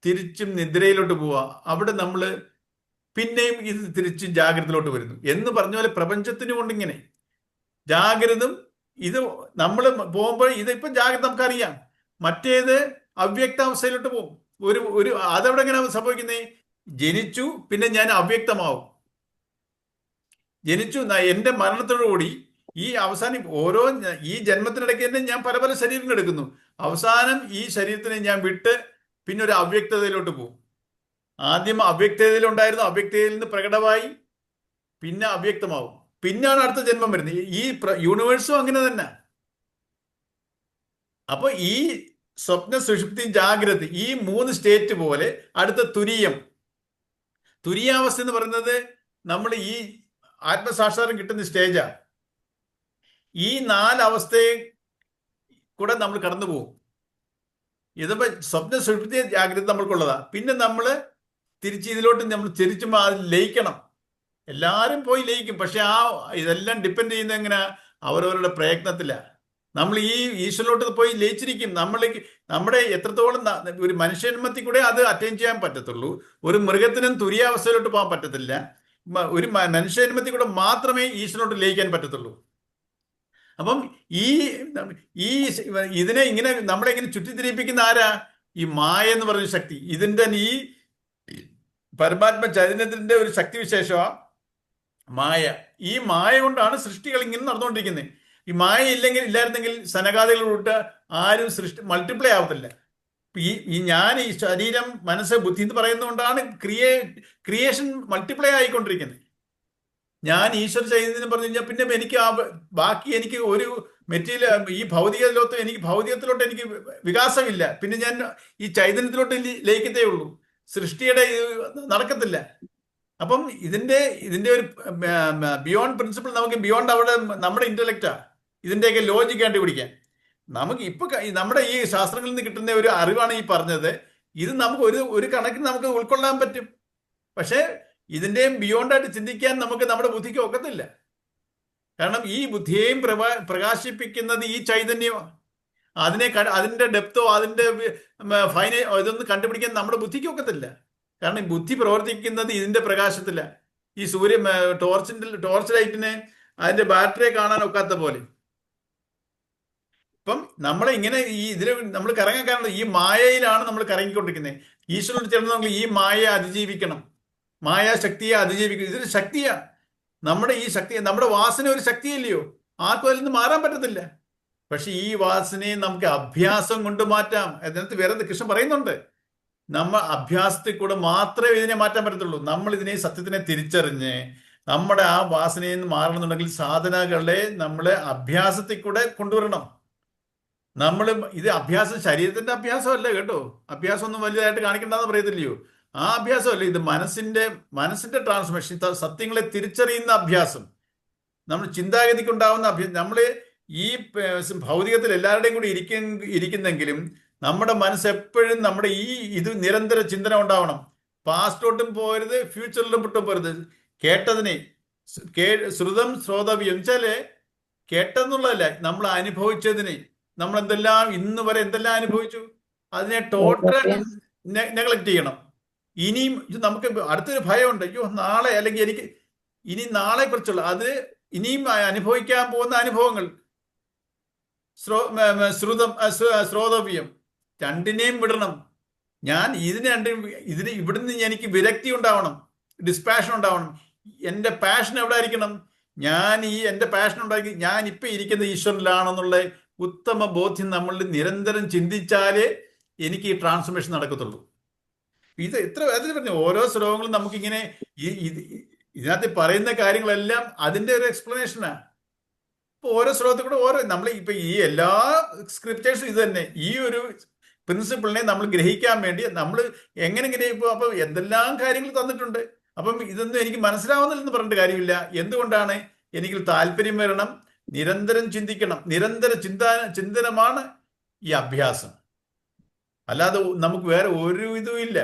തിരിച്ചും നിദ്രയിലോട്ട് പോവുക. അവിടെ നമ്മൾ പിന്നെയും ഇത് തിരിച്ച് ജാഗ്രതയിലോട്ട് വരുന്നു എന്ന് പറഞ്ഞ പോലെ പ്രപഞ്ചത്തിന് കൊണ്ടിങ്ങനെ ജാഗ്രതും ഇത് നമ്മൾ പോകുമ്പോൾ ഇതിപ്പം ജാഗ്രത നമുക്കറിയാം, മറ്റേത് അവ്യക്താവസ്ഥയിലോട്ട് പോകും. അതവിടെ എങ്ങനെ സംഭവിക്കുന്നേ? ജനിച്ചു, പിന്നെ ഞാൻ അവ്യക്തമാവും. ജനിച്ചു, എൻ്റെ മരണത്തോടുകൂടി ഈ അവസാനം ഈ ജന്മത്തിനിടയ്ക്ക് തന്നെ ഞാൻ പല പല ശരീരങ്ങൾ എടുക്കുന്നു. അവസാനം ഈ ശരീരത്തിനെ ഞാൻ വിട്ട് പിന്നെ ഒരു അവ്യക്തതയിലോട്ട് പോകും. ആദ്യം അവ്യക്തതയിലുണ്ടായിരുന്നു, അവ്യക്തതയിൽ നിന്ന് പ്രകടമായി, പിന്നെ അവ്യക്തമാവും, പിന്നാണ് അടുത്ത ജന്മം വരുന്നത്. ഈ യൂണിവേഴ്സും അങ്ങനെ തന്നെ. അപ്പൊ ഈ സ്വപ്ന, സുഷുപ്തി, ജാഗ്രത, ഈ 3 സ്റ്റേറ്റ് പോലെ അടുത്ത തുരിയാവസ്ഥ എന്ന് പറയുന്നത് നമ്മൾ ഈ ആത്മസാക്ഷാത്കാരം കിട്ടുന്ന സ്റ്റേജാണ്. ഈ 4 അവസ്ഥയെ കൂടെ നമ്മൾ കടന്നു പോകും. ഇതിപ്പോ സ്വപ്ന, സുഷുപ്തി, ജാഗ്രത നമ്മൾക്കുള്ളതാ. പിന്നെ നമ്മൾ ഇതിലോട്ട് നമ്മൾ തിരിച്ചുമ്പോൾ അത് ലയിക്കണം. എല്ലാവരും പോയി ലയിക്കും, പക്ഷെ ഇതെല്ലാം ഡിപ്പെൻഡ് ചെയ്യുന്നത് എങ്ങനെ? അവരവരുടെ പ്രയത്നത്തിലാണ്. നമ്മൾ ഈ ഈശ്വരനോട്ട് പോയി ലയിച്ചിരിക്കും. നമ്മുടെ എത്രത്തോളം ഒരു മനുഷ്യന്മത്തിൽ കൂടെ അത് അറ്റൈൻ ചെയ്യാൻ പറ്റത്തുള്ളൂ. ഒരു മൃഗത്തിനും തുരിയാവസ്ഥയിലോട്ട് പോകാൻ പറ്റത്തില്ല. ഒരു മനുഷ്യന്മത്തിൽ കൂടെ മാത്രമേ ഈശ്വരനോട്ട് ലയിക്കാൻ പറ്റത്തുള്ളൂ. അപ്പം ഇതിനെ ഇങ്ങനെ നമ്മളെ ഇങ്ങനെ ചുറ്റിത്തിരിപ്പിക്കുന്ന ആരാ? ഈ മായ എന്ന് പറയുന്ന ശക്തി. ഇതിന്റെ ഈ പരമാത്മ ചൈതന്യത്തിന്റെ ഒരു ശക്തി വിശേഷമാണ് മായ. ഈ മായ കൊണ്ടാണ് സൃഷ്ടികൾ ഇങ്ങനെ നടന്നുകൊണ്ടിരിക്കുന്നത്. ഈ മായ ഇല്ലായിരുന്നെങ്കിൽ സനകാദികളോട്ട് ആരും മൾട്ടിപ്ലൈ ആവത്തില്ല. ഈ ഞാൻ, ഈ ശരീരം, മനസ്സ്, ബുദ്ധി എന്ന് പറയുന്നതുകൊണ്ടാണ് ക്രിയേഷൻ മൾട്ടിപ്ലൈ ആയിക്കൊണ്ടിരിക്കുന്നത്. ഞാൻ ഈശ്വര ചൈതന്യം പറഞ്ഞു കഴിഞ്ഞാൽ പിന്നെ എനിക്ക് ഒരു മെറ്റീരിയൽ, ഈ ഭൗതികത്തിലോട്ട് എനിക്ക് വികാസമില്ല. പിന്നെ ഞാൻ ഈ ചൈതന്യത്തിലോട്ട് ലയിക്കത്തേ ഉള്ളൂ. സൃഷ്ടിയുടെ നടക്കത്തില്ല. അപ്പം ഇതിന്റെ ഒരു ബിയോണ്ട് പ്രിൻസിപ്പിൾ, നമുക്ക് ബിയോണ്ട് അവിടെ നമ്മുടെ ഇന്റലക്റ്റാ ഇതിന്റെയൊക്കെ ലോജിക് കണ്ടുപിടിക്കാൻ. നമുക്ക് നമ്മുടെ ഈ ശാസ്ത്രങ്ങളിൽ നിന്ന് കിട്ടുന്ന ഒരു അറിവാണ് ഈ പറഞ്ഞത്. ഇത് നമുക്ക് ഒരു കണക്കിന് നമുക്ക് ഉൾക്കൊള്ളാൻ പറ്റും. പക്ഷെ ഇതിന്റെയും ബിയോണ്ടായിട്ട് ചിന്തിക്കാൻ നമ്മുടെ ബുദ്ധിക്ക് ഒക്കത്തില്ല. കാരണം ഈ ബുദ്ധിയെയും പ്രകാശിപ്പിക്കുന്നത് ഈ ചൈതന്യമാണ്. അതിന്റെ ഡെപ്തോ അതിന്റെ ഇതൊന്നും കണ്ടുപിടിക്കാൻ നമ്മുടെ ബുദ്ധിക്ക് ഒക്കത്തില്ല. കാരണം ഈ ബുദ്ധി പ്രവർത്തിക്കുന്നത് ഇതിന്റെ പ്രകാശത്തില. ഈ ടോർച്ച് ലൈറ്റിന് അതിന്റെ ബാറ്ററിയെ കാണാൻ ഒക്കാത്ത പോലെ. ഇപ്പം നമ്മളെ ഇങ്ങനെ ഇതിൽ നമ്മൾ കറങ്ങാൻ കാരണം ഈ മായയിലാണ് നമ്മൾ കറങ്ങിക്കൊണ്ടിരിക്കുന്നത്. ഈശ്വരനോട് ചേർന്ന് നമ്മൾ ഈ മായയെ അതിജീവിക്കണം, മായാശക്തിയെ അതിജീവിക്കണം. ഇതൊരു ശക്തിയാണ്. നമ്മുടെ ഈ ശക്തി, നമ്മുടെ വാസന ഒരു ശക്തിയല്ലയോ? ആർക്കും അതിൽ നിന്ന് മാറാൻ പറ്റത്തില്ല. പക്ഷെ ഈ വാസനയെ നമുക്ക് അഭ്യാസം കൊണ്ട് മാറ്റാം. അതിനകത്ത് വേറെ കൃഷ്ണൻ പറയുന്നുണ്ട്, നമ്മൾ അഭ്യാസത്തിൽ കൂടെ മാത്രമേ ഇതിനെ മാറ്റാൻ പറ്റത്തുള്ളൂ. നമ്മൾ ഇതിനെ സത്യത്തിനെ തിരിച്ചറിഞ്ഞ് നമ്മുടെ ആ വാസനയിൽ നിന്ന് മാറണമെന്നുണ്ടെങ്കിൽ സാധനകളെ നമ്മളെ അഭ്യാസത്തിൽ കൂടെ കൊണ്ടുവരണം. ഇത് അഭ്യാസം ശരീരത്തിന്റെ അഭ്യാസമല്ല കേട്ടോ. അഭ്യാസം ഒന്നും വലുതായിട്ട് കാണിക്കണ്ടെന്ന് പറയത്തില്ലയോ? ആ അഭ്യാസമല്ല, ഇത് മനസ്സിന്റെ ട്രാൻസ്ഫോർമേഷൻ, സത്യങ്ങളെ തിരിച്ചറിയുന്ന അഭ്യാസം, നമ്മൾ ചിന്താഗതിക്കുണ്ടാവുന്ന അഭ്യാസം. നമ്മൾ ഈ ഭൗതികത്തിൽ എല്ലാവരുടെയും കൂടി ഇരിക്കുന്നെങ്കിലും നമ്മുടെ മനസ്സ് എപ്പോഴും നമ്മുടെ ഇത് നിരന്തര ചിന്തന ഉണ്ടാവണം. പാസ്റ്റോട്ടും പോരുത്, ഫ്യൂച്ചറിലും വിട്ടും പോരുത്. കേട്ടതിനെ ശ്രുതം ശ്രോതവ്യം വെച്ചാല് കേട്ടെന്നുള്ളതല്ല, നമ്മൾ അനുഭവിച്ചതിനെ, നമ്മൾ ഇന്ന് വരെ എന്തെല്ലാം അനുഭവിച്ചു അതിനെ ടോട്ടൽ നെഗ്ലക്ട് ചെയ്യണം. ഇനിയും നമുക്ക് അടുത്തൊരു ഭയമുണ്ട്, അയ്യോ നാളെ, അല്ലെങ്കിൽ എനിക്ക് ഇനി നാളെ കുറിച്ചുള്ള അത് ഇനിയും അനുഭവിക്കാൻ പോകുന്ന അനുഭവങ്ങൾ ശ്രോതവ്യം. രണ്ടിനെയും വിടണം. ഞാൻ ഇതിന് ഇവിടുന്ന് എനിക്ക് വിരക്തി ഉണ്ടാവണം, ഡിസ്പാഷൻ ഉണ്ടാവണം. എൻ്റെ പാഷൻ എവിടെ ആയിരിക്കണം? എൻ്റെ പാഷൻ ഉണ്ടാക്കി ഞാൻ ഇപ്പം ഇരിക്കുന്ന ഈശ്വരനിലാണെന്നുള്ള ഉത്തമ ബോധ്യം നമ്മളിൽ നിരന്തരം ചിന്തിച്ചാലേ എനിക്ക് ഈ ട്രാൻസ്ഫർമേഷൻ നടക്കത്തുള്ളൂ. അതിൽ പറഞ്ഞു ഓരോ ശ്ലോകങ്ങളും നമുക്കിങ്ങനെ ഇതിനകത്ത് പറയുന്ന കാര്യങ്ങളെല്ലാം അതിൻ്റെ ഒരു എക്സ്പ്ലനേഷനാണ്. ഇപ്പോൾ ഓരോ ശ്ലോകത്തിൽ കൂടെ നമ്മൾ ഇപ്പം ഈ എല്ലാ സ്ക്രിപ്റ്റേഴ്സും ഇത് തന്നെ, ഈ ഒരു പ്രിൻസിപ്പിളിനെ നമ്മൾ ഗ്രഹിക്കാൻ വേണ്ടി നമ്മൾ എങ്ങനെ ഗ്രഹിക്കും? അപ്പം എന്തെല്ലാം കാര്യങ്ങൾ തന്നിട്ടുണ്ട്. അപ്പം ഇതൊന്നും എനിക്ക് മനസ്സിലാവുന്നില്ലെന്ന് പറഞ്ഞിട്ട് കാര്യമില്ല. എന്തുകൊണ്ടാണ്? എനിക്ക് താല്പര്യം വരണം, നിരന്തരം ചിന്തിക്കണം. നിരന്തര ചിന്തനമാണ് ഈ അഭ്യാസം. അല്ലാതെ നമുക്ക് വേറെ ഒരു ഇതും ഇല്ല.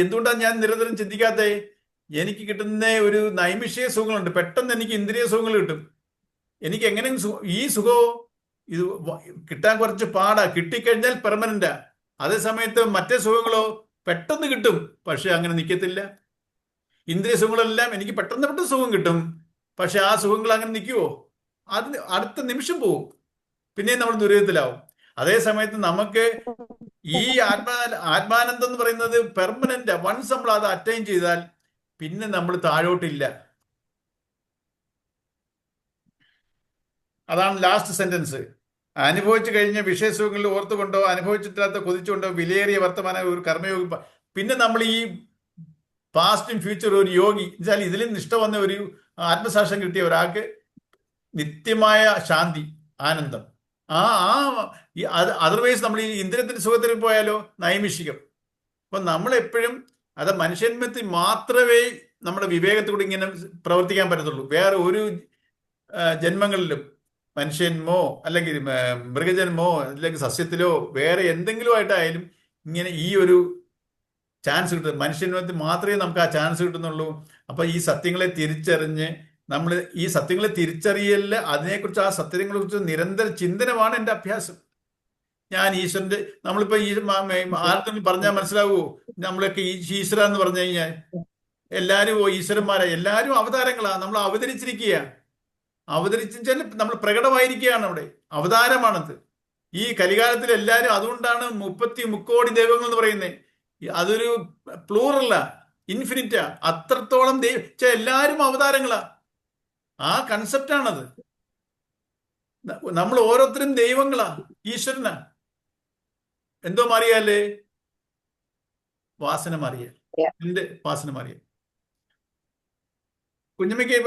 എന്തുകൊണ്ടാണ് ഞാൻ നിരന്തരം ചിന്തിക്കാത്തത്? എനിക്ക് കിട്ടുന്ന ഒരു നൈമിഷിക സുഖങ്ങളുണ്ട്. പെട്ടെന്ന് എനിക്ക് ഇന്ദ്രിയ സുഖങ്ങൾ കിട്ടും. എനിക്ക് എങ്ങനെ ഈ സുഖമോ ഇത് കിട്ടാൻ കുറച്ച് പാടാ, കിട്ടിക്കഴിഞ്ഞാൽ പെർമനന്റാ. അതേ സമയത്ത് മറ്റേ സുഖങ്ങളോ പെട്ടെന്ന് കിട്ടും, പക്ഷെ അങ്ങനെ നിൽക്കത്തില്ല. ഇന്ദ്രിയ സുഖങ്ങളെല്ലാം എനിക്ക് പെട്ടെന്ന് സുഖം കിട്ടും, പക്ഷെ ആ സുഖങ്ങൾ അങ്ങനെ നിൽക്കുവോ? അതിന് അടുത്ത നിമിഷം പോവും, പിന്നെ നമ്മൾ ദുരിതത്തിലാവും. അതേ സമയത്ത് നമുക്ക് ഈ ആത്മാനന്ദം എന്ന് പറയുന്നത് പെർമനന്റ്. വൺസ് നമ്മൾ അത് അറ്റൈൻ ചെയ്താൽ പിന്നെ നമ്മൾ താഴോട്ടില്ല. അതാണ് ലാസ്റ്റ് സെന്റൻസ്. അനുഭവിച്ചു കഴിഞ്ഞ വിഷയസുഖങ്ങളിൽ ഓർത്തുകൊണ്ടോ അനുഭവിച്ചിട്ടില്ലാത്ത കൊതിച്ചുകൊണ്ടോ വിലയേറിയ വർത്തമാന ഒരു കർമ്മയോഗി. പിന്നെ നമ്മൾ ഈ പാസ്റ്റും ഫ്യൂച്ചർ ഒരു യോഗി എന്നുവെച്ചാൽ ഇതിൽ നിഷ്ഠ വന്ന ഒരു ആത്മസാക്ഷ്യം കിട്ടിയ ഒരാൾക്ക് നിത്യമായ ശാന്തി, ആനന്ദം. അതർവൈസ് നമ്മൾ ഈ ഇന്ദ്രിയത്തിന്റെ സുഖത്തിൽ പോയാലോ നൈമിഷികം. അപ്പൊ നമ്മളെപ്പോഴും അത് മനുഷ്യന്മത്തിൽ മാത്രമേ നമ്മുടെ വിവേകത്തോടെ ഇങ്ങനെ പ്രവർത്തിക്കാൻ പറ്റത്തുള്ളൂ. വേറെ ഒരു ജന്മങ്ങളിലും മനുഷ്യന്മോ അല്ലെങ്കിൽ മൃഗജന്മോ അല്ലെങ്കിൽ സസ്യത്തിലോ വേറെ എന്തെങ്കിലും ആയിട്ടായാലും ഇങ്ങനെ ഈ ഒരു ചാൻസ് കിട്ടും. മനുഷ്യന്മത്തിൽ മാത്രമേ നമുക്ക് ആ ചാൻസ് കിട്ടുന്നുള്ളൂ. അപ്പൊ ഈ സത്യങ്ങളെ തിരിച്ചറിഞ്ഞ് നമ്മൾ ഈ സത്യങ്ങളെ അതിനെക്കുറിച്ച് ആ സത്യങ്ങളെ കുറിച്ച് നിരന്തര ചിന്തനമാണ് എൻ്റെ അഭ്യാസം. ഞാൻ ഈശ്വരന്റെ നമ്മളിപ്പോ ആർക്കെങ്കിലും പറഞ്ഞാൽ മനസ്സിലാവുമോ? നമ്മളൊക്കെ ഈശ്വര എന്ന് പറഞ്ഞു കഴിഞ്ഞാൽ എല്ലാവരും ഈശ്വരന്മാരാ, എല്ലാവരും അവതാരങ്ങളാ. നമ്മൾ അവതരിച്ചിരിക്കുക. അവതരിച്ചാൽ നമ്മൾ പ്രകടമായിരിക്കുകയാണ്. അവിടെ അവതാരമാണത്. ഈ കലികാലത്തിൽ എല്ലാവരും, അതുകൊണ്ടാണ് 30 കോടി ദൈവങ്ങൾ എന്ന് പറയുന്നത്. അതൊരു പ്ലൂറല്ല, ഇൻഫിനിറ്റാ. അത്രത്തോളം എല്ലാവരും അവതാരങ്ങളാ. ആ കൺസെപ്റ്റാണത്. നമ്മൾ ഓരോരുത്തരും ദൈവങ്ങളാ, ഈശ്വരനാ. എന്തോ മാറിയാലേ? വാസന മാറിയാൽ, എന്റെ വാസന മാറിയാൽ. കുഞ്ഞമ്മയ്ക്ക്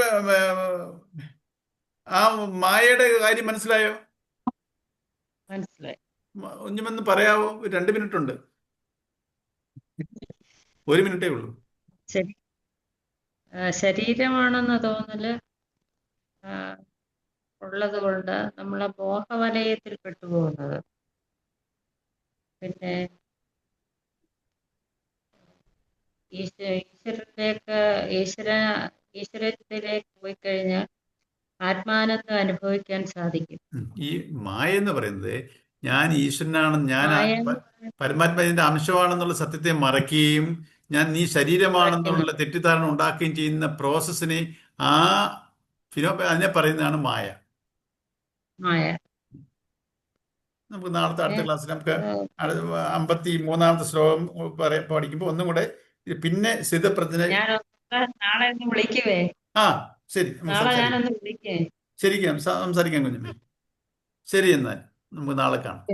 ആ മായയുടെ കാര്യം മനസ്സിലായോ? മനസ്സിലായി. കുഞ്ഞുമെന്ന് പറയാവോ? 2 മിനിറ്റ് ഉണ്ട്. 1 മിനിറ്റേ ഉള്ളൂ. ശരി. ശരീരമാണെന്ന തോന്നല് ഉള്ളത് കൊണ്ട് നമ്മളെ മോഹവലയത്തിൽ പെട്ടുപോകുന്നത്. പിന്നെ ഈശ്വരത്തിലേക്ക് പോയി കഴിഞ്ഞാൽ ആത്മാനന്ദം അനുഭവിക്കാൻ സാധിക്കും. ഈ മായ എന്ന് പറയുന്നത് ഞാൻ ഈശ്വരനാണെന്ന്, ഞാൻ പരമാത്മാവിന്റെ അംശമാണെന്നുള്ള സത്യത്തെ മറയ്ക്കുകയും ഞാൻ നീ ശരീരമാണെന്നുള്ള തെറ്റിദ്ധാരണ ഉണ്ടാക്കുകയും ചെയ്യുന്ന പ്രോസസ്സിനെ അതിനെ പറയുന്നതാണ് മായ. നമുക്ക് നാളത്തെ അടുത്ത ക്ലാസ്സിൽ നമുക്ക് 53-ാമത്തെ ശ്ലോകം പഠിക്കുമ്പോൾ ഒന്നും കൂടെ പിന്നെ സ്ഥിതപ്രജ്ഞ. നാളെ ഒന്ന് വിളിക്കുവേ. ശരി, ഞാനൊന്ന് വിളിക്കേ. ശരിക്കും സംസാരിക്കാം കുഞ്ഞമ്മേ. ശരി, എന്നാൽ നമുക്ക് നാളെ കാണാം.